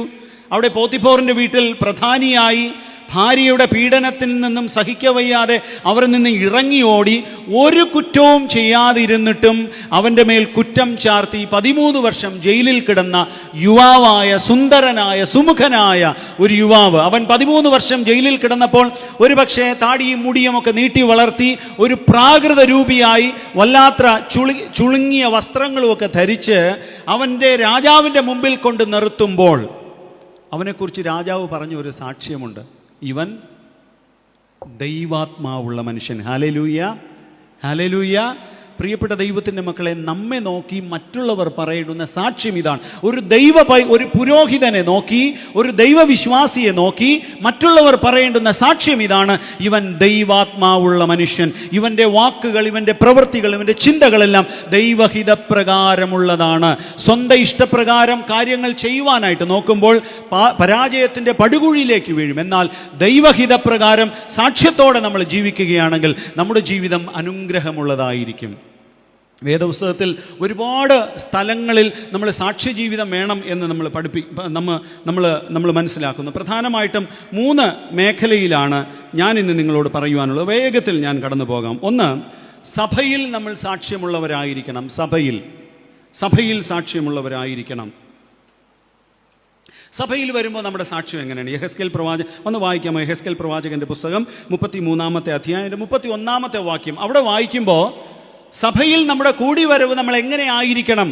അവിടെ പോത്തിഫോറിന്റെ വീട്ടിൽ പ്രധാനിയായി. ഭാര്യയുടെ പീഡനത്തിൽ നിന്നും സഹിക്കവയ്യാതെ അവരിൽ നിന്ന് ഇറങ്ങി ഓടി. ഒരു കുറ്റവും ചെയ്യാതിരുന്നിട്ടും അവൻ്റെ മേൽ കുറ്റം ചാർത്തി 13 വർഷം ജയിലിൽ കിടന്ന യുവാവായ, സുന്ദരനായ, സുമുഖനായ ഒരു യുവാവ്. അവൻ 13 വർഷം ജയിലിൽ കിടന്നപ്പോൾ ഒരുപക്ഷെ താടിയും മുടിയും ഒക്കെ നീട്ടി വളർത്തി ഒരു പ്രാകൃത രൂപിയായി വല്ലാത്ത ചുളുങ്ങിയ വസ്ത്രങ്ങളുമൊക്കെ ധരിച്ച് അവൻ്റെ രാജാവിൻ്റെ മുമ്പിൽ കൊണ്ട് നിർത്തുമ്പോൾ അവനെക്കുറിച്ച് രാജാവ് പറഞ്ഞ ഒരു സാക്ഷ്യമുണ്ട്. ഇവൻ ദൈവാത്മാവുള്ള മനുഷ്യൻ. Hallelujah, hallelujah. പ്രിയപ്പെട്ട ദൈവത്തിൻ്റെ മക്കളെ, നമ്മെ നോക്കി മറ്റുള്ളവർ പറയുന്ന സാക്ഷ്യം ഇതാണ്. ഒരു പുരോഹിതനെ നോക്കി, ഒരു ദൈവവിശ്വാസിയെ നോക്കി മറ്റുള്ളവർ പറയേണ്ടുന്ന സാക്ഷ്യം ഇതാണ്: ഇവൻ ദൈവാത്മാവുള്ള മനുഷ്യൻ. ഇവൻ്റെ വാക്കുകൾ, ഇവൻ്റെ പ്രവൃത്തികൾ, ഇവൻ്റെ ചിന്തകളെല്ലാം ദൈവഹിതപ്രകാരമുള്ളതാണ്. സ്വന്തം ഇഷ്ടപ്രകാരം കാര്യങ്ങൾ ചെയ്യുവാനായിട്ട് നോക്കുമ്പോൾ പരാജയത്തിൻ്റെ പടുകുഴിയിലേക്ക് വീഴും. എന്നാൽ ദൈവഹിതപ്രകാരം സാക്ഷ്യത്തോടെ നമ്മൾ ജീവിക്കുകയാണെങ്കിൽ നമ്മുടെ ജീവിതം അനുഗ്രഹമുള്ളതായിരിക്കും. വേദപുസ്തകത്തിൽ ഒരുപാട് സ്ഥലങ്ങളിൽ നമ്മൾ സാക്ഷ്യജീവിതം വേണം എന്ന് നമ്മൾ മനസ്സിലാക്കുന്നു. പ്രധാനമായിട്ടും 3 മേഖലയിലാണ് ഞാൻ ഇന്ന് നിങ്ങളോട് പറയുവാനുള്ളത്. വേഗത്തിൽ ഞാൻ കടന്നു പോകാം. ഒന്ന്, സഭയിൽ നമ്മൾ സാക്ഷ്യമുള്ളവരായിരിക്കണം. സഭയിൽ സാക്ഷ്യമുള്ളവരായിരിക്കണം. സഭയിൽ വരുമ്പോൾ നമ്മുടെ സാക്ഷ്യം എങ്ങനെയാണ്? യെഹെസ്കേൽ പ്രവാചകൻ, ഒന്ന് വായിക്കാമോ? യെഹെസ്കേൽ പ്രവാചകന്റെ പുസ്തകം 33-ാമത്തെ അധ്യായം 31-ാമത്തെ വാക്യം. അവിടെ വായിക്കുമ്പോൾ സഭയിൽ നമ്മുടെ കൂടിവരവ് നമ്മൾ എങ്ങനെ ആയിരിക്കണം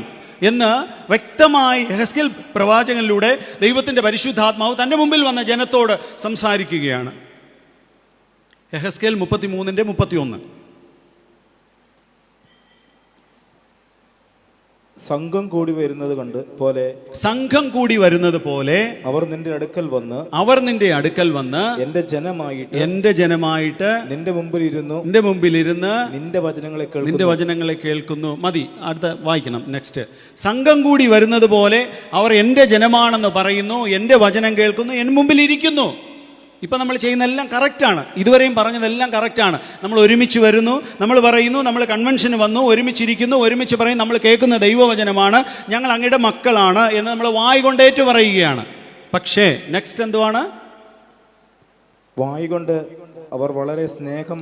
എന്ന് വ്യക്തമായി യെഹെസ്കേൽ പ്രവാചകനിലൂടെ ദൈവത്തിൻ്റെ പരിശുദ്ധാത്മാവ് തൻ്റെ മുമ്പിൽ വന്ന ജനത്തോട് സംസാരിക്കുകയാണ്. യെഹെസ്കേൽ 33-31. സംഘം കൂടി വരുന്നത് പോലെ അവർ നിന്റെ അടുക്കൽ വന്ന് എന്റെ ജനമായിട്ട് നിന്റെ മുമ്പിലിരുന്ന് നിന്റെ വചനങ്ങളെ കേൾക്കുന്നു. മതി, അടുത്ത വായിക്കണം. നെക്സ്റ്റ്. സംഘം കൂടി വരുന്നത് പോലെ അവർ എന്റെ ജനമാണെന്ന് പറയുന്നു, എന്റെ വചനം കേൾക്കുന്നു, എൻ മുമ്പിൽ ഇരിക്കുന്നു. ഇപ്പം നമ്മൾ ചെയ്യുന്നതെല്ലാം കറക്റ്റാണ്. ഇതുവരെയും പറഞ്ഞതെല്ലാം കറക്റ്റാണ്. നമ്മൾ ഒരുമിച്ച് വരുന്നു, നമ്മൾ പറയുന്നു, നമ്മൾ കൺവെൻഷന് വന്നു, ഒരുമിച്ചിരിക്കുന്നു, ഒരുമിച്ച് പറയും നമ്മൾ കേൾക്കുന്ന ദൈവവചനമാണ്, ഞങ്ങൾ അങ്ങയുടെ മക്കളാണ് എന്ന് നമ്മൾ വായ് കൊണ്ടേറ്റു പറയുകയാണ്. പക്ഷേ നെക്സ്റ്റ് എന്തുവാണ്? വായ് കൊണ്ട് അവർ വളരെ സ്നേഹം,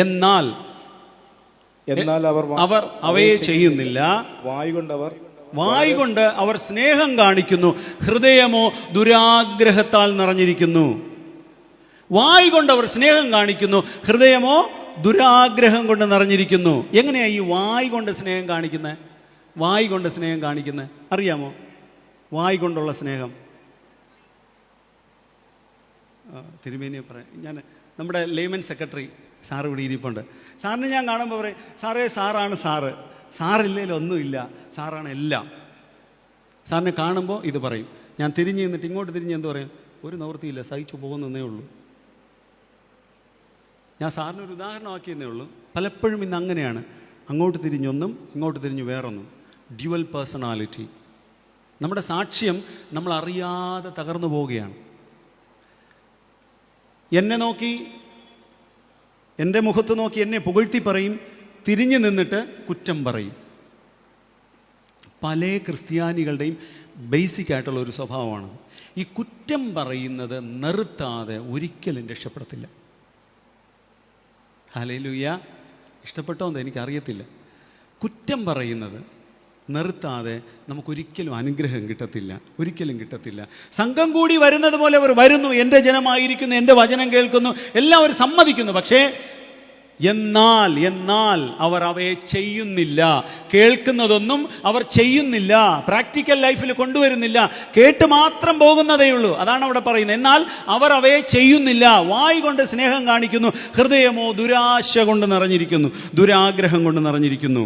എന്നാൽ അവർ അവയെ ചെയ്യുന്നില്ല. വായ് കൊണ്ട് അവർ സ്നേഹം കാണിക്കുന്നു, ഹൃദയമോ ദുരാഗ്രഹത്താൽ നിറഞ്ഞിരിക്കുന്നു. വായ് കൊണ്ട് അവർ സ്നേഹം കാണിക്കുന്നു, ഹൃദയമോ ദുരാഗ്രഹം കൊണ്ട് നിറഞ്ഞിരിക്കുന്നു. എങ്ങനെയാ ഈ വായ് കൊണ്ട് സ്നേഹം കാണിക്കുന്നത്? വായ് കൊണ്ട് സ്നേഹം കാണിക്കുന്നത് അറിയാമോ? വായ് കൊണ്ടുള്ള സ്നേഹം തിരുമേനിയെ പറയാം. ഞാൻ നമ്മുടെ ലേമൻ സെക്രട്ടറി സാറ് ഇവിടെ ഇരിപ്പുണ്ട്. സാറിന് ഞാൻ കാണുമ്പോൾ പറയും, സാറേ സാറാണ് സാറ്, സാറില്ലേലും ഒന്നുമില്ല, സാറാണ് എല്ലാം. സാറിനെ കാണുമ്പോൾ ഇത് പറയും. ഞാൻ തിരിഞ്ഞ് നിന്നിട്ട് ഇങ്ങോട്ട് തിരിഞ്ഞ് എന്ത് പറയും? ഒരു നിവൃത്തിയില്ല, സഹിച്ചു പോകുന്നതേ ഉള്ളൂ. ഞാൻ സാറിനൊരു ഉദാഹരണമാക്കിയെന്നേ ഉള്ളൂ. പലപ്പോഴും ഇന്ന് അങ്ങനെയാണ്. അങ്ങോട്ട് തിരിഞ്ഞൊന്നും ഇങ്ങോട്ട് തിരിഞ്ഞ് വേറൊന്നും. Dual personality. നമ്മുടെ സാക്ഷ്യം നമ്മൾ അറിയാതെ തകർന്നു പോവുകയാണ്. എന്നെ നോക്കി, എൻ്റെ മുഖത്ത് നോക്കി എന്നെ പുകഴ്ത്തി പറയും, തിരിഞ്ഞു നിന്നിട്ട് കുറ്റം പറയും. പല ക്രിസ്ത്യാനികളുടെയും ബേസിക് ആയിട്ടുള്ള ഒരു സ്വഭാവമാണ്. ഈ കുറ്റം പറയുന്നത് നിർത്താതെ ഒരിക്കലും രക്ഷപ്പെടത്തില്ല. ഹല്ലേലൂയ. ഇഷ്ടപ്പെട്ടോന്ന് എനിക്കറിയത്തില്ല. കുറ്റം പറയുന്നത് നിർത്താതെ നമുക്കൊരിക്കലും അനുഗ്രഹം കിട്ടത്തില്ല, ഒരിക്കലും കിട്ടത്തില്ല. സംഘം കൂടി വരുന്നത് പോലെ അവർ വരുന്നു, എൻ്റെ ജനമായിരിക്കുന്നു, എൻ്റെ വചനം കേൾക്കുന്നു, എല്ലാവരും സമ്മതിക്കുന്നു. പക്ഷേ എന്നാൽ അവർ അവയെ ചെയ്യുന്നില്ല. കേൾക്കുന്നതൊന്നും അവർ ചെയ്യുന്നില്ല, പ്രാക്ടിക്കൽ ലൈഫിൽ കൊണ്ടുവരുന്നില്ല, കേട്ട് മാത്രം പോകുന്നതേ ഉള്ളൂ. അതാണ് അവിടെ പറയുന്നത്. എന്നാൽ അവർ അവയെ ചെയ്യുന്നില്ല. വായ് കൊണ്ട് സ്നേഹം കാണിക്കുന്നു, ഹൃദയമോ ദുരാശ കൊണ്ട് നിറഞ്ഞിരിക്കുന്നു, ദുരാഗ്രഹം കൊണ്ട് നിറഞ്ഞിരിക്കുന്നു.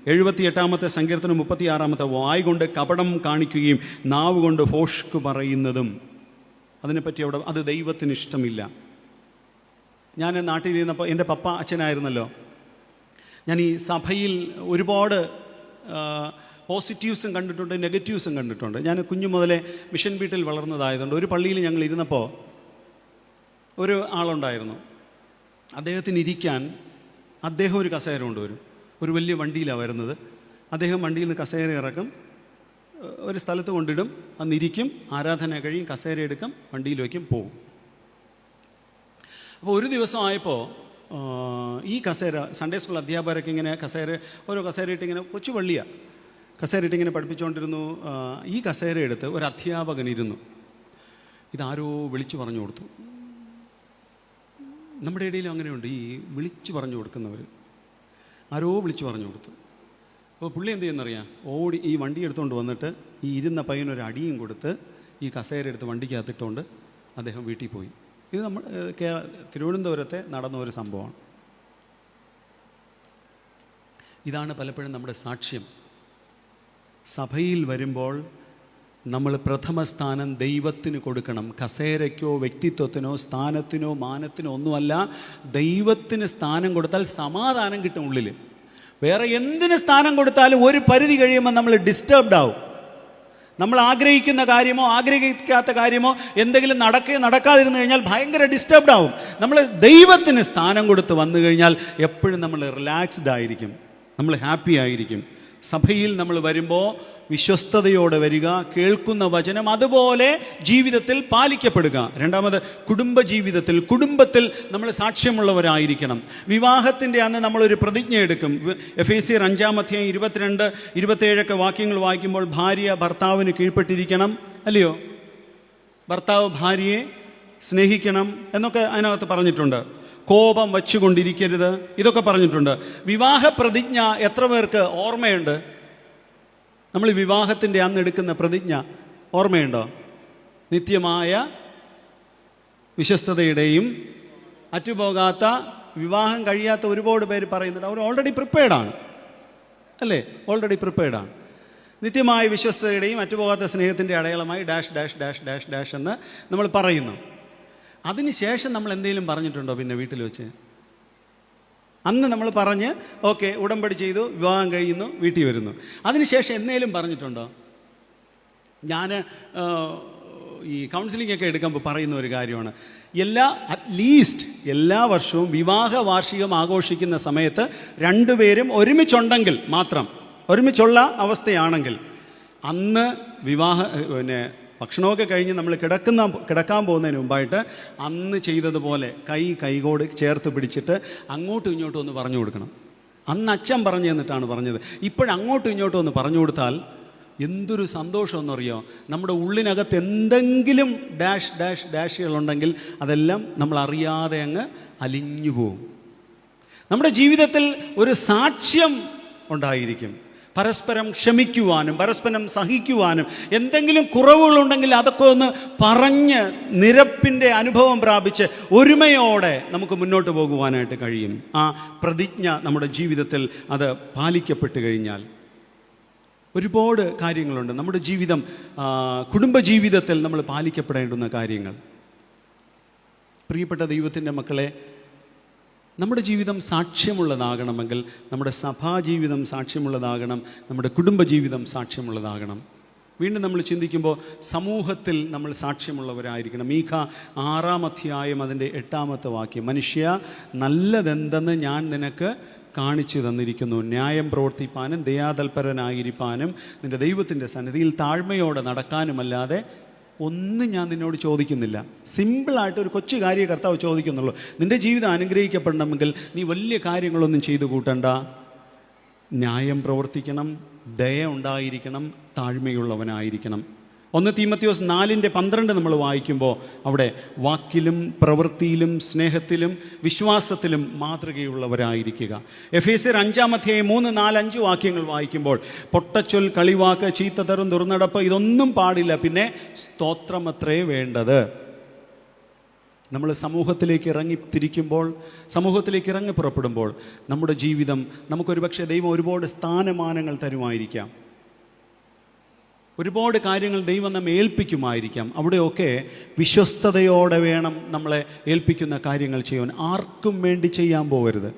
78-ാമത്തെ സങ്കീർത്തനം 36-ാമത്തെ. വായ് കൊണ്ട് കപടം കാണിക്കുകയും നാവ് കൊണ്ട് ഫോഷ്ക് പറയുന്നതും. അതിനെപ്പറ്റി അവിടെ അത് ദൈവത്തിന് ഇഷ്ടമില്ല. ഞാൻ നാട്ടിലിരുന്നപ്പോൾ, എൻ്റെ പപ്പ അച്ഛനായിരുന്നല്ലോ, ഞാൻ ഈ സഭയിൽ ഒരുപാട് പോസിറ്റീവ്സും കണ്ടിട്ടുണ്ട്, നെഗറ്റീവ്സും കണ്ടിട്ടുണ്ട്. ഞാൻ കുഞ്ഞു മുതലേ മിഷൻ വീട്ടിൽ വളർന്നതായതുകൊണ്ട് ഒരു പള്ളിയിൽ ഞങ്ങൾ ഇരുന്നപ്പോൾ ഒരു ആളുണ്ടായിരുന്നു. അദ്ദേഹത്തിന് ഇരിക്കാൻ അദ്ദേഹം ഒരു കസേര കൊണ്ടുവരും. ഒരു വലിയ വണ്ടിയിലാണ് വരുന്നത്. അദ്ദേഹം വണ്ടിയിൽ നിന്ന് കസേര ഇറക്കും, ഒരു സ്ഥലത്ത് കൊണ്ടിടും, അന്നിരിക്കും, ആരാധന കഴിയും, കസേര എടുക്കും, വണ്ടിയിൽ വയ്ക്കും, പോവും. അപ്പോൾ ഒരു ദിവസം ആയപ്പോൾ ഈ കസേര, സൺഡേ സ്കൂൾ അധ്യാപകരൊക്കെ ഇങ്ങനെ ഓരോ കസേരയിട്ട് ഇങ്ങനെ കൊച്ചു വള്ളിയാണ്, കസേരയിട്ട് ഇങ്ങനെ പഠിപ്പിച്ചുകൊണ്ടിരുന്നു. ഈ കസേര എടുത്ത് ഒരു അധ്യാപകൻ ഇരുന്നു. ഇതാരോ വിളിച്ചു പറഞ്ഞു കൊടുത്തു. നമ്മുടെ ഇടയിലും അങ്ങനെയുണ്ട്, ഈ വിളിച്ചു പറഞ്ഞു കൊടുക്കുന്നവർ. ആരോ വിളിച്ചു പറഞ്ഞു കൊടുത്തു. അപ്പോൾ പുള്ളി എന്ത് ചെയ്യുന്നറിയാം, ഓടി ഈ വണ്ടി എടുത്തുകൊണ്ട് വന്നിട്ട് ഈ ഇരുന്ന പയ്യനൊരു അടിയും കൊടുത്ത് ഈ കസേര എടുത്ത് വണ്ടിക്കകത്തിട്ടുകൊണ്ട് അദ്ദേഹം വീട്ടിൽ പോയി. ഇത് നമ്മൾ തിരുവനന്തപുരത്തെ നടന്ന ഒരു സംഭവമാണ്. ഇതാണ് പലപ്പോഴും നമ്മുടെ സാക്ഷ്യം. സഭയിൽ വരുമ്പോൾ നമ്മൾ പ്രഥമ സ്ഥാനം ദൈവത്തിന് കൊടുക്കണം. കസേരയ്ക്കോ വ്യക്തിത്വത്തിനോ സ്ഥാനത്തിനോ മാനത്തിനോ ഒന്നുമല്ല. ദൈവത്തിന് സ്ഥാനം കൊടുത്താൽ സമാധാനം കിട്ടും ഉള്ളിൽ. വേറെ എന്തിന് സ്ഥാനം കൊടുത്താലും ഒരു പരിധി കഴിയുമ്പോൾ നമ്മൾ ഡിസ്റ്റർബ്ഡ് ആവും. നമ്മൾ ആഗ്രഹിക്കുന്ന കാര്യമോ ആഗ്രഹിക്കാത്ത കാര്യമോ എന്തെങ്കിലും നടക്കാതിരുന്നു കഴിഞ്ഞാൽ ഭയങ്കര ഡിസ്റ്റർബ്ഡ് ആവും. നമ്മൾ ദൈവത്തിന് സ്ഥാനം കൊടുത്ത് വന്നു കഴിഞ്ഞാൽ എപ്പോഴും നമ്മൾ റിലാക്സ്ഡ് ആയിരിക്കും, നമ്മൾ ഹാപ്പി ആയിരിക്കും. സഭയിൽ നമ്മൾ വരുമ്പോൾ വിശ്വസ്തയോടെ വരിക, കേൾക്കുന്ന വചനം അതുപോലെ ജീവിതത്തിൽ പാലിക്കപ്പെടുക. രണ്ടാമത്, കുടുംബത്തിൽ നമ്മൾ സാക്ഷ്യമുള്ളവരായിരിക്കണം. വിവാഹത്തിൻ്റെ അന്ന് നമ്മളൊരു പ്രതിജ്ഞ എടുക്കും. എഫേസ്യർ 5:22-27 വാക്യങ്ങൾ വായിക്കുമ്പോൾ ഭാര്യ ഭർത്താവിന് കീഴ്പ്പെട്ടിരിക്കണം, അല്ലയോ? ഭർത്താവ് ഭാര്യയെ സ്നേഹിക്കണം എന്നൊക്കെ അതിനകത്ത് പറഞ്ഞിട്ടുണ്ട്. കോപം വച്ചുകൊണ്ടിരിക്കരുത്, ഇതൊക്കെ പറഞ്ഞിട്ടുണ്ട്. വിവാഹ പ്രതിജ്ഞ എത്ര പേർക്ക് ഓർമ്മയുണ്ട്? നമ്മൾ വിവാഹത്തിൻ്റെ അന്ന് എടുക്കുന്ന പ്രതിജ്ഞ ഓർമ്മയുണ്ടോ? നിത്യമായ വിശ്വസ്തതയുടെയും അറ്റുപോകാത്ത, വിവാഹം കഴിയാത്ത ഒരുപാട് പേര് പറയുന്നുണ്ട്. അവർ ഓൾറെഡി പ്രിപ്പയർഡാണ്, അല്ലേ? ഓൾറെഡി പ്രിപ്പയർഡാണ്. നിത്യമായ വിശ്വസ്തതയുടെയും അറ്റുപോകാത്ത സ്നേഹത്തിൻ്റെ അടയാളമായി dash dash dash dash dash എന്ന് നമ്മൾ പറയുന്നു. അതിനുശേഷം നമ്മൾ എന്തെങ്കിലും പറഞ്ഞിട്ടുണ്ടോ? പിന്നെ വീട്ടിൽ വെച്ച് അന്ന് നമ്മൾ പറഞ്ഞ് ഓക്കെ ഉടമ്പടി ചെയ്തു, വിവാഹം കഴിയുന്നു, വീട്ടിൽ വരുന്നു. അതിനുശേഷം എന്നേലും പറഞ്ഞിട്ടുണ്ടോ? ഞാൻ ഈ കൗൺസിലിംഗ് ഒക്കെ എടുക്കുമ്പോൾ പറയുന്ന ഒരു കാര്യമാണ്, അറ്റ്ലീസ്റ്റ് എല്ലാ വർഷവും വിവാഹ വാർഷികം ആഘോഷിക്കുന്ന സമയത്ത് രണ്ടുപേരും ഒരുമിച്ചുണ്ടെങ്കിൽ മാത്രം, ഒരുമിച്ചുള്ള അവസ്ഥയാണെങ്കിൽ അന്ന് ഭക്ഷണമൊക്കെ കഴിഞ്ഞ് നമ്മൾ കിടക്കാൻ പോകുന്നതിന് മുമ്പായിട്ട് അന്ന് ചെയ്തതുപോലെ കൈകോട് ചേർത്ത് പിടിച്ചിട്ട് അങ്ങോട്ടും ഇങ്ങോട്ടും ഒന്ന് പറഞ്ഞു കൊടുക്കണം. അന്ന് അച്ഛൻ പറഞ്ഞു തന്നിട്ടാണ് പറഞ്ഞത്. ഇപ്പോഴങ്ങോട്ടും ഇങ്ങോട്ടും ഒന്ന് പറഞ്ഞു കൊടുത്താൽ എന്തൊരു സന്തോഷമെന്നറിയോ? നമ്മുടെ ഉള്ളിനകത്ത് എന്തെങ്കിലും ഡാഷ് ഡാഷ് ഡാഷുകളുണ്ടെങ്കിൽ അതെല്ലാം നമ്മൾ അറിയാതെ അങ്ങ് അലിഞ്ഞു പോകും. നമ്മുടെ ജീവിതത്തിൽ ഒരു സാക്ഷ്യം ഉണ്ടായിരിക്കും. പരസ്പരം ക്ഷമിക്കുവാനും പരസ്പരം സഹിക്കുവാനും, എന്തെങ്കിലും കുറവുകളുണ്ടെങ്കിൽ അതൊക്കെ ഒന്ന് പറഞ്ഞ് നിരപ്പിൻ്റെ അനുഭവം പ്രാപിച്ച് ഒരുമയോടെ നമുക്ക് മുന്നോട്ട് പോകുവാനായിട്ട് കഴിയും. ആ പ്രതിജ്ഞ നമ്മുടെ ജീവിതത്തിൽ അത് പാലിക്കപ്പെട്ട് കഴിഞ്ഞാൽ ഒരുപാട് കാര്യങ്ങളുണ്ട്. നമ്മുടെ ജീവിതം, കുടുംബജീവിതത്തിൽ നമ്മൾ പാലിക്കപ്പെടേണ്ടുന്ന കാര്യങ്ങൾ. പ്രിയപ്പെട്ട ദൈവത്തിൻ്റെ മക്കളെ, നമ്മുടെ ജീവിതം സാക്ഷ്യമുള്ളതാകണമെങ്കിൽ നമ്മുടെ സഭാജീവിതം സാക്ഷ്യമുള്ളതാകണം, നമ്മുടെ കുടുംബജീവിതം സാക്ഷ്യമുള്ളതാകണം. വീണ്ടും നമ്മൾ ചിന്തിക്കുമ്പോൾ സമൂഹത്തിൽ നമ്മൾ സാക്ഷ്യമുള്ളവരായിരിക്കണം. മീഖ 6-ാം അതിൻ്റെ 8-ാമത്തെ വാക്യം, മനുഷ്യ നല്ലതെന്തെന്ന് ഞാൻ നിനക്ക് കാണിച്ചു തന്നിരിക്കുന്നു. ന്യായം പ്രവർത്തിപ്പാനും ദയാതൽപരനായിരിക്കാനും നിൻ്റെ ദൈവത്തിൻ്റെ സന്നിധിയിൽ താഴ്മയോടെ നടക്കാനുമല്ലാതെ ഒന്നും ഞാൻ നിന്നോട് ചോദിക്കുന്നില്ല. സിമ്പിളായിട്ട് ഒരു കൊച്ചു കാര്യം കർത്താവ് ചോദിക്കുന്നുള്ളൂ. നിൻ്റെ ജീവിതം അനുഗ്രഹിക്കപ്പെടണമെങ്കിൽ നീ വലിയ കാര്യങ്ങളൊന്നും ചെയ്തു കൂട്ടണ്ട. ന്യായം പ്രവർത്തിക്കണം, ദയ ഉണ്ടായിരിക്കണം, താഴ്മയുള്ളവനായിരിക്കണം. 1 തീമോഥെയോസ് 4:12 നമ്മൾ വായിക്കുമ്പോൾ അവിടെ വാക്കിലും പ്രവൃത്തിയിലും സ്നേഹത്തിലും വിശ്വാസത്തിലും മാതൃകയുള്ളവരായിരിക്കുക. എഫേസ്യർ 5:3-4-5 വാക്യങ്ങൾ വായിക്കുമ്പോൾ പൊട്ടച്ചൊൽ, കളിവാക്ക്, ചീത്തതറും, ദുർനടപ്പ് ഇതൊന്നും പാടില്ല, പിന്നെ സ്തോത്രമത്രേ വേണ്ടത്. നമ്മൾ സമൂഹത്തിലേക്ക് ഇറങ്ങിത്തിരിക്കുമ്പോൾ, സമൂഹത്തിലേക്ക് ഇറങ്ങി പുറപ്പെടുമ്പോൾ നമ്മുടെ ജീവിതം നമുക്കൊരു പക്ഷേ ദൈവം ഒരുപാട് സ്ഥാനമാനങ്ങൾ തരുമായിരിക്കാം, ഒരുപാട് കാര്യങ്ങൾ ദൈവം നമ്മെ ഏൽപ്പിക്കുമായിരിക്കാം. അവിടെയൊക്കെ വിശ്വസ്തയോടെ വേണം നമ്മളെ ഏൽപ്പിക്കുന്ന കാര്യങ്ങൾ ചെയ്യാൻ. ആർക്കും വേണ്ടി ചെയ്യാൻ പോകരുത്,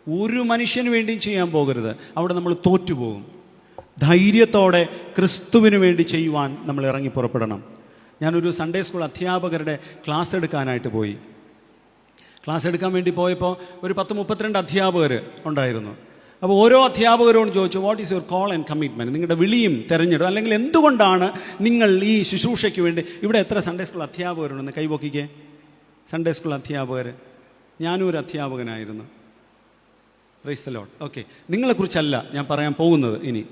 ഒരു മനുഷ്യന് വേണ്ടിയും ചെയ്യാൻ പോകരുത്. അവിടെ നമ്മൾ തോറ്റുപോകും. ധൈര്യത്തോടെ ക്രിസ്തുവിന് വേണ്ടി ചെയ്യുവാൻ നമ്മൾ ഇറങ്ങി പുറപ്പെടണം. ഞാനൊരു സൺഡേ സ്കൂൾ അധ്യാപകരുടെ ക്ലാസ് എടുക്കാനായിട്ട് പോയി. ക്ലാസ് എടുക്കാൻ വേണ്ടി പോയപ്പോൾ ഒരു 10-32 അധ്യാപകർ ഉണ്ടായിരുന്നു. അപ്പോൾ ഓരോ അധ്യാപകരോടും ചോദിച്ചു, what is your call and commitment, നിങ്ങളുടെ വിളിയും തിരഞ്ഞെടുപ്പ്, അല്ലെങ്കിൽ എന്തുകൊണ്ടാണ് നിങ്ങൾ ഈ ശുശ്രൂഷയ്ക്ക് വേണ്ടി. ഇവിടെ എത്ര സൺഡേ സ്കൂൾ അധ്യാപകരുണ്ടെന്ന് കൈപൊക്കിക്കേ. സൺഡേ സ്കൂൾ അധ്യാപകർ. ഞാനും ഒരു അധ്യാപകനായിരുന്നു. Praise the Lord. ഓക്കെ, നിങ്ങളെക്കുറിച്ചല്ല ഞാൻ പറയാൻ പോകുന്നത്. ഇനി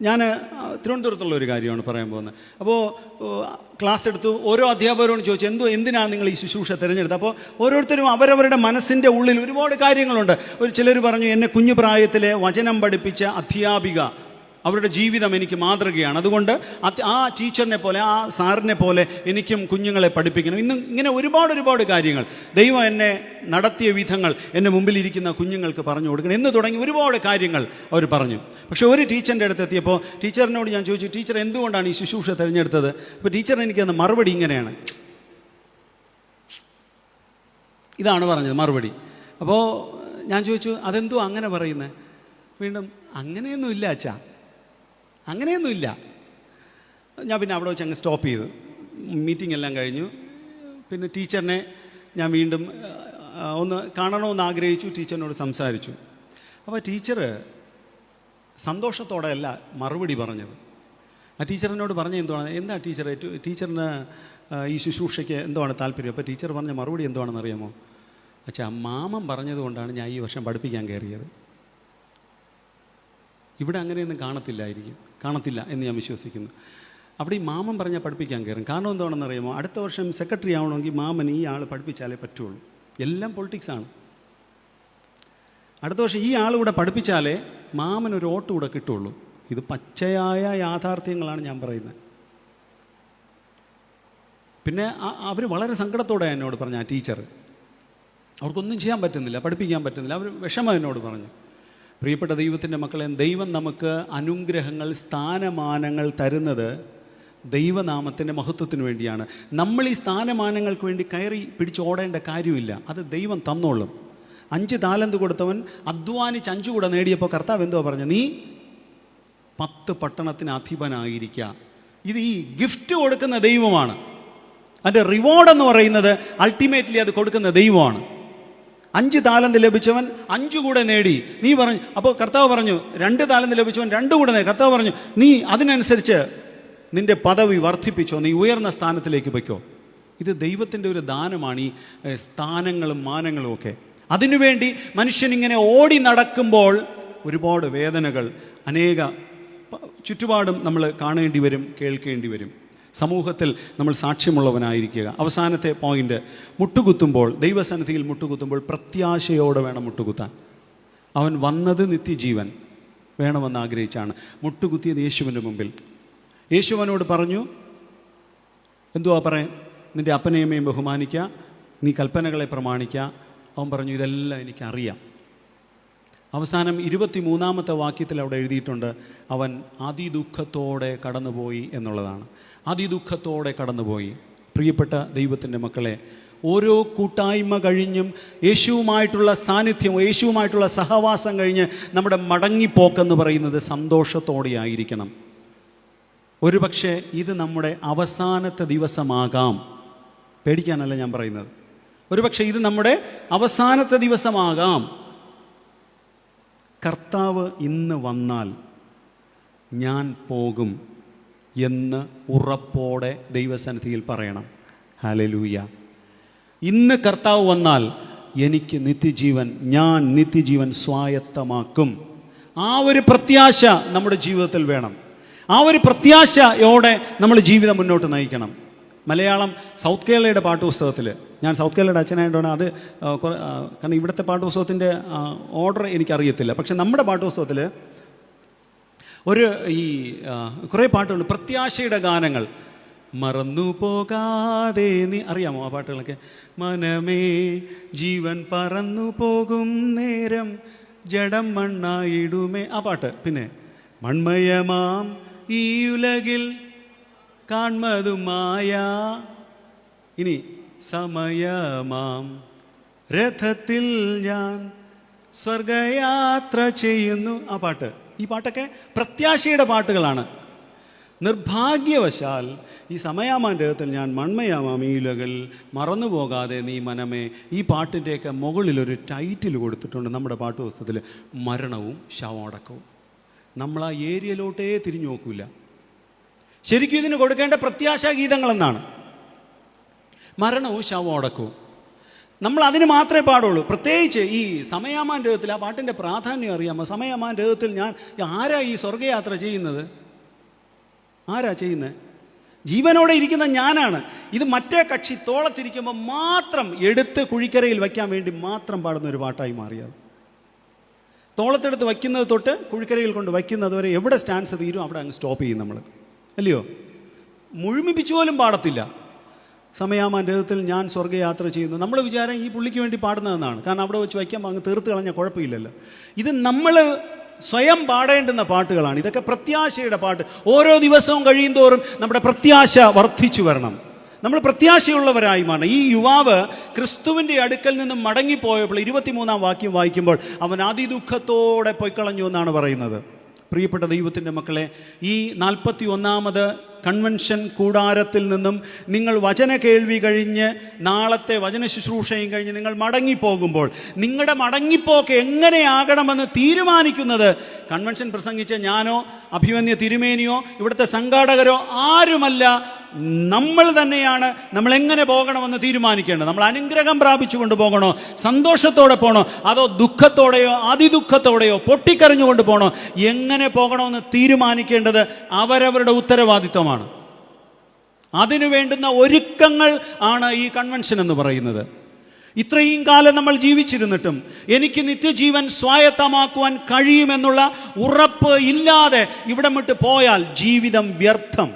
ഞാൻ തിരുവനന്തപുരത്തുള്ള ഒരു കാര്യമാണ് പറയാൻ പോകുന്നത്. അപ്പോൾ ക്ലാസ് എടുത്തു, ഓരോ അധ്യാപകരോടും ചോദിച്ചു, എന്തിനാണ് നിങ്ങൾ ഈ ശുശ്രൂഷ തിരഞ്ഞെടുത്തത്. അപ്പോൾ ഓരോരുത്തരും അവരവരുടെ മനസ്സിൻ്റെ ഉള്ളിൽ ഒരുപാട് കാര്യങ്ങളുണ്ട്. ചിലർ പറഞ്ഞു, എന്നെ കുഞ്ഞു പ്രായത്തിലെ വചനം പഠിപ്പിച്ച അധ്യാപിക, അവരുടെ ജീവിതം എനിക്ക് മാതൃകയാണ്, അതുകൊണ്ട് ആ ടീച്ചറിനെ പോലെ, ആ സാറിനെ പോലെ എനിക്കും കുഞ്ഞുങ്ങളെ പഠിപ്പിക്കണം. ഇങ്ങനെ ഒരുപാട് കാര്യങ്ങൾ, ദൈവം എന്നെ നടത്തിയ വിധങ്ങൾ എൻ്റെ മുമ്പിലിരിക്കുന്ന കുഞ്ഞുങ്ങൾക്ക് പറഞ്ഞു കൊടുക്കണം എന്ന് തുടങ്ങി ഒരുപാട് കാര്യങ്ങൾ അവർ പറഞ്ഞു. പക്ഷേ ഒരു ടീച്ചറിൻ്റെ അടുത്ത് എത്തിയപ്പോൾ ടീച്ചറിനോട് ഞാൻ ചോദിച്ചു, ടീച്ചർ എന്തുകൊണ്ടാണ് ഈ ശുശ്രൂഷ തിരഞ്ഞെടുത്തത്. അപ്പോൾ ടീച്ചർ എനിക്ക് തന്ന മറുപടി ഇങ്ങനെയാണ്. ഇതാണ് പറഞ്ഞത് മറുപടി. അപ്പോൾ ഞാൻ ചോദിച്ചു, അതെന്തോ അങ്ങനെ പറയുന്നത്. വീണ്ടും അങ്ങനെയൊന്നുമില്ല അച്ഛാ, അങ്ങനെയൊന്നുമില്ല. ഞാൻ പിന്നെ അവിടെ വെച്ച് അങ്ങ് സ്റ്റോപ്പ് ചെയ്തു. മീറ്റിംഗ് എല്ലാം കഴിഞ്ഞു. പിന്നെ ടീച്ചറിനെ ഞാൻ വീണ്ടും ഒന്ന് കാണണമെന്ന് ആഗ്രഹിച്ചു. ടീച്ചറിനോട് സംസാരിച്ചു. അപ്പോൾ ടീച്ചർ സന്തോഷത്തോടെ അല്ല മറുപടി പറഞ്ഞത്. ആ ടീച്ചറിനോട് പറഞ്ഞ എന്താ ടീച്ചറിന് ഈ ശുശ്രൂഷയ്ക്ക് എന്തുവാണ് താല്പര്യം. അപ്പോൾ ടീച്ചർ പറഞ്ഞ മറുപടി എന്താണെന്ന് അറിയാമോ. അച്ഛാ, മാമൻ പറഞ്ഞതുകൊണ്ടാണ് ഞാൻ ഈ വർഷം പഠിപ്പിക്കാൻ കയറിയത്. ഇവിടെ അങ്ങനെയൊന്നും കാണത്തില്ല എന്ന് ഞാൻ വിശ്വസിക്കുന്നു. അവിടെ ഈ മാമൻ പറഞ്ഞാൽ പഠിപ്പിക്കാൻ കയറും. കാരണം എന്താണെന്ന് അറിയാമോ, അടുത്ത വർഷം സെക്രട്ടറി ആവണമെങ്കിൽ മാമൻ ഈ ആൾ പഠിപ്പിച്ചാലേ പറ്റുള്ളൂ. എല്ലാം പൊളിറ്റിക്സാണ്. അടുത്ത വർഷം ഈ ആളുകൂടെ പഠിപ്പിച്ചാലേ മാമനൊരു വോട്ട് കൂടെ കിട്ടുള്ളൂ. ഇത് പച്ചയായ യാഥാർത്ഥ്യങ്ങളാണ് ഞാൻ പറയുന്നത്. പിന്നെ അവർ വളരെ സങ്കടത്തോടെ എന്നോട് പറഞ്ഞു, ആ ടീച്ചർ, അവർക്കൊന്നും ചെയ്യാൻ പറ്റുന്നില്ല, പഠിപ്പിക്കാൻ പറ്റുന്നില്ല. അവർ വിഷമം എന്നോട് പറഞ്ഞു. പ്രിയപ്പെട്ട ദൈവത്തിൻ്റെ മക്കളെ, ദൈവം നമുക്ക് അനുഗ്രഹങ്ങൾ, സ്ഥാനമാനങ്ങൾ തരുന്നത് ദൈവനാമത്തിൻ്റെ മഹത്വത്തിന് വേണ്ടിയാണ്. നമ്മൾ ഈ സ്ഥാനമാനങ്ങൾക്ക് വേണ്ടി കയറി പിടിച്ചോടേണ്ട കാര്യമില്ല. അത് ദൈവം തന്നോളും. 5 താലന്ത് കൊടുത്തവൻ അധ്വാനിച്ച് 5 കൂടെ നേടിയപ്പോൾ കർത്താവ് എന്തോ പറഞ്ഞു, നീ 10 പട്ടണത്തിന് അധിപനായിരിക്കുക. ഇത് ഈ ഗിഫ്റ്റ് കൊടുക്കുന്ന ദൈവമാണ്. അതിൻ്റെ റിവാർഡ് എന്ന് പറയുന്നത് അൾട്ടിമേറ്റ്ലി അത് കൊടുക്കുന്ന ദൈവമാണ്. 5 താലന്ത് ലഭിച്ചവൻ 5 കൂടെ നേടി. നീ പറഞ്ഞു, അപ്പോൾ കർത്താവ് പറഞ്ഞു, 2 താലന്ത് ലഭിച്ചവൻ 2 കൂടെ നേടി. കർത്താവ് പറഞ്ഞു, നീ അതിനനുസരിച്ച് നിന്റെ പദവി വർദ്ധിപ്പിച്ചോ, നീ ഉയർന്ന സ്ഥാനത്തിലേക്ക് വയ്ക്കോ. ഇത് ദൈവത്തിൻ്റെ ഒരു ദാനമാണ്, ഈ സ്ഥാനങ്ങളും മാനങ്ങളും ഒക്കെ. അതിനുവേണ്ടി മനുഷ്യനിങ്ങനെ ഓടി നടക്കുമ്പോൾ ഒരുപാട് വേദനകൾ, അനേക ചുറ്റുപാടും നമ്മൾ കാണേണ്ടി വരും, കേൾക്കേണ്ടി വരും. സമൂഹത്തിൽ നമ്മൾ സാക്ഷ്യമുള്ളവനായിരിക്കുക. അവസാനത്തെ പോയിന്റ്, മുട്ടുകുത്തുമ്പോൾ, ദൈവസന്നിധിയിൽ മുട്ടുകുത്തുമ്പോൾ പ്രത്യാശയോടെ വേണം മുട്ടുകുത്താൻ. അവൻ വന്നത് നിത്യജീവൻ വേണമെന്ന് ആഗ്രഹിച്ചാണ് മുട്ടുകുത്തിയത് യേശുവിൻ്റെ മുമ്പിൽ. യേശുവനോട് പറഞ്ഞു, എന്തുവാ പറയാൻ, നിൻ്റെ അപ്പനെയും അമ്മയും ബഹുമാനിക്കുക, നീ കൽപ്പനകളെ പ്രമാണിക്കുക. അവൻ പറഞ്ഞു, ഇതെല്ലാം എനിക്കറിയാം. അവസാനം 23-ാമത്തെ വാക്യത്തിൽ അവിടെ എഴുതിയിട്ടുണ്ട്, അവൻ അതിദുഃഖത്തോടെ കടന്നുപോയി എന്നുള്ളതാണ്. അതിദുഃഖത്തോടെ കടന്നുപോയി. പ്രിയപ്പെട്ട ദൈവത്തിൻ്റെ മക്കളെ, ഓരോ കൂട്ടായ്മ കഴിഞ്ഞും യേശുവുമായിട്ടുള്ള സാന്നിധ്യം, യേശുവുമായിട്ടുള്ള സഹവാസം കഴിഞ്ഞ് നമ്മുടെ മടങ്ങിപ്പോക്കെന്ന് പറയുന്നത് സന്തോഷത്തോടെ ആയിരിക്കണം. ഒരുപക്ഷെ ഇത് നമ്മുടെ അവസാനത്തെ ദിവസമാകാം. പേടിക്കാനല്ല ഞാൻ പറയുന്നത്. ഒരുപക്ഷെ ഇത് നമ്മുടെ അവസാനത്തെ ദിവസമാകാം. കർത്താവ് ഇന്ന് വന്നാൽ ഞാൻ പോകും എന്ന് ഉറപ്പോടെ ദൈവസന്നിധിയിൽ പറയണം. ഹല്ലേലൂയ. ഇന്ന് കർത്താവ് വന്നാൽ എനിക്ക് നിത്യജീവൻ, ഞാൻ നിത്യജീവൻ സ്വായത്തമാക്കും. ആ ഒരു പ്രത്യാശ നമ്മുടെ ജീവിതത്തിൽ വേണം. ആ ഒരു പ്രത്യാശയോടെ നമ്മൾ ജീവിതം മുന്നോട്ട് നയിക്കണം. മലയാളം സൗത്ത് കേരളയുടെ പാഠപുസ്തകത്തിൽ, ഞാൻ സൗത്ത് കേരളയുടെ അച്ഛനായതുകൊണ്ട് അത് കാരണം ഇവിടുത്തെ പാഠപുസ്തകത്തിൻ്റെ ഓർഡർ എനിക്കറിയത്തില്ല. പക്ഷെ നമ്മുടെ പാഠപുസ്തകത്തിൽ കുറേ പാട്ടുകൾ, പ്രത്യാശയുടെ ഗാനങ്ങൾ. മറന്നു പോകാതെ നീ, അറിയാമോ ആ പാട്ടുകളൊക്കെ? മനമേ ജീവൻ പറന്നു പോകും നേരം ജഡം മണ്ണായിടുമേ, ആ പാട്ട്. പിന്നെ മൺമയമാം ഈ ഉലകിൽ കാൺമതുമായ, ഇനി സമയമാം രഥത്തിൽ ഞാൻ സ്വർഗയാത്ര ചെയ്യുന്നു, ആ പാട്ട്. ഈ പാട്ടൊക്കെ പ്രത്യാശയുടെ പാട്ടുകളാണ്. നിർഭാഗ്യവശാൽ ഈ സമയാമാൻ്റെകത്തിൽ ഞാൻ മൺമയാമീലകൾ മറന്നു പോകാതെ നീ മനമേ, ഈ പാട്ടിൻ്റെയൊക്കെ മുകളിലൊരു ടൈറ്റിൽ കൊടുത്തിട്ടുണ്ട് നമ്മുടെ പാട്ടുപുസ്തകത്തിൽ, മരണവും ശവമടക്കവും. നമ്മൾ ആ ഏരിയയിലോട്ടേ തിരിഞ്ഞു നോക്കൂല. ശരിക്കും ഇതിന് കൊടുക്കേണ്ട പ്രത്യാശാ ഗീതങ്ങളെന്നാണ് മരണവും ശവമടക്കവും. നമ്മൾ അതിന് മാത്രമേ പാടുള്ളൂ. പ്രത്യേകിച്ച് ഈ സമയാമാൻ്റെകത്തിൽ ആ പാട്ടിൻ്റെ പ്രാധാന്യം അറിയാമോ? സമയാമാൻ്റെകത്തിൽ ഞാൻ ആരാ ഈ സ്വർഗയാത്ര ചെയ്യുന്നത്? ആരാ ചെയ്യുന്നത്? ജീവനോടെ ഇരിക്കുന്ന ഞാനാണ്. ഇത് മറ്റേ കക്ഷി തോളത്തിരിക്കുമ്പോൾ മാത്രം എടുത്ത് കുഴിക്കരയിൽ വയ്ക്കാൻ വേണ്ടി മാത്രം പാടുന്ന ഒരു പാട്ടായി മാറിയത്. തോളത്തെടുത്ത് വയ്ക്കുന്നത് തൊട്ട് കുഴിക്കരയിൽ കൊണ്ട് വയ്ക്കുന്നത് വരെ എവിടെ സ്റ്റാൻസ് തീരും അവിടെ അങ്ങ് സ്റ്റോപ്പ് ചെയ്യും നമ്മൾ, അല്ലയോ? മുഴുമിപ്പിച്ചു പോലും പാടത്തില്ല. സമയാമാൻ്റെകത്തിൽ ഞാൻ സ്വർഗയാത്ര ചെയ്യുന്നു. നമ്മൾ വിചാരം ഈ പുള്ളിക്ക് വേണ്ടി പാടുന്നതെന്നാണ്. കാരണം അവിടെ വെച്ച് വയ്ക്കാൻ അങ്ങ് തീർത്ത് കളഞ്ഞാൽ കുഴപ്പമില്ലല്ലോ. ഇത് നമ്മൾ സ്വയം പാടേണ്ടുന്ന പാട്ടുകളാണ്. ഇതൊക്കെ പ്രത്യാശയുടെ പാട്ട്. ഓരോ ദിവസവും കഴിയും തോറും നമ്മുടെ പ്രത്യാശ വർദ്ധിച്ചു വരണം. നമ്മൾ പ്രത്യാശയുള്ളവരായി മാറണം. ഈ യുവാവ് ക്രിസ്തുവിൻ്റെ അടുക്കൽ നിന്നും മടങ്ങിപ്പോയപ്പോൾ 23-ാം വാക്യം വായിക്കുമ്പോൾ അവൻ അതിദുഃഖത്തോടെ പൊയ്ക്കളഞ്ഞു എന്നാണ് പറയുന്നത്. പ്രിയപ്പെട്ട ദൈവത്തിൻ്റെ മക്കളെ, ഈ 41-ാമത് കൺവെൻഷൻ കൂടാരത്തിൽ നിന്നും നിങ്ങൾ വചന കേൾവി കഴിഞ്ഞ് നാളത്തെ വചന ശുശ്രൂഷയും കഴിഞ്ഞ് നിങ്ങൾ മടങ്ങിപ്പോകുമ്പോൾ നിങ്ങളുടെ മടങ്ങിപ്പോക്ക് എങ്ങനെയാകണമെന്ന് തീരുമാനിക്കുന്നത് കൺവെൻഷൻ പ്രസംഗിച്ച ഞാനോ അഭിമന്യ തിരുമേനിയോ ഇവിടുത്തെ സംഘാടകരോ ആരുമല്ല, നമ്മൾ തന്നെയാണ്. നമ്മൾ എങ്ങനെ പോകണമെന്ന് തീരുമാനിക്കേണ്ടത്. നമ്മൾ അനുഗ്രഹം പ്രാപിച്ചുകൊണ്ട് പോകണോ, സന്തോഷത്തോടെ പോകണോ, അതോ ദുഃഖത്തോടെയോ അതിദുഃഖത്തോടെയോ പൊട്ടിക്കരഞ്ഞുകൊണ്ട് പോകണോ, എങ്ങനെ പോകണമെന്ന് തീരുമാനിക്കേണ്ടത് അവരവരുടെ ഉത്തരവാദിത്വമാണ്. അതിനു വേണ്ടുന്ന ഒരുക്കങ്ങൾ ആണ് ഈ കൺവെൻഷൻ എന്ന് പറയുന്നത്. ഇത്രയും കാലം നമ്മൾ ജീവിച്ചിരുന്നിട്ടും എനിക്ക് നിത്യജീവൻ സ്വായത്തമാക്കുവാൻ കഴിയുമെന്നുള്ള ഉറപ്പ് ഇല്ലാതെ ഇവിടം വിട്ട് പോയാൽ ജീവിതം വ്യർത്ഥം.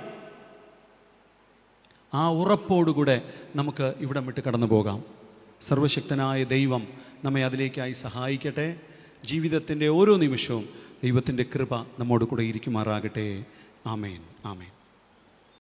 ആ ഉറപ്പോടുകൂടെ നമുക്ക് ഇവിടം വിട്ട് കടന്നു പോകാം. സർവശക്തനായ ദൈവം നമ്മെ അതിലേക്കായി സഹായിക്കട്ടെ. ജീവിതത്തിൻ്റെ ഓരോ നിമിഷവും ദൈവത്തിൻ്റെ കൃപ നമ്മോട് കൂടെ ഇരിക്കുമാറാകട്ടെ. ആമേൻ, ആമേൻ.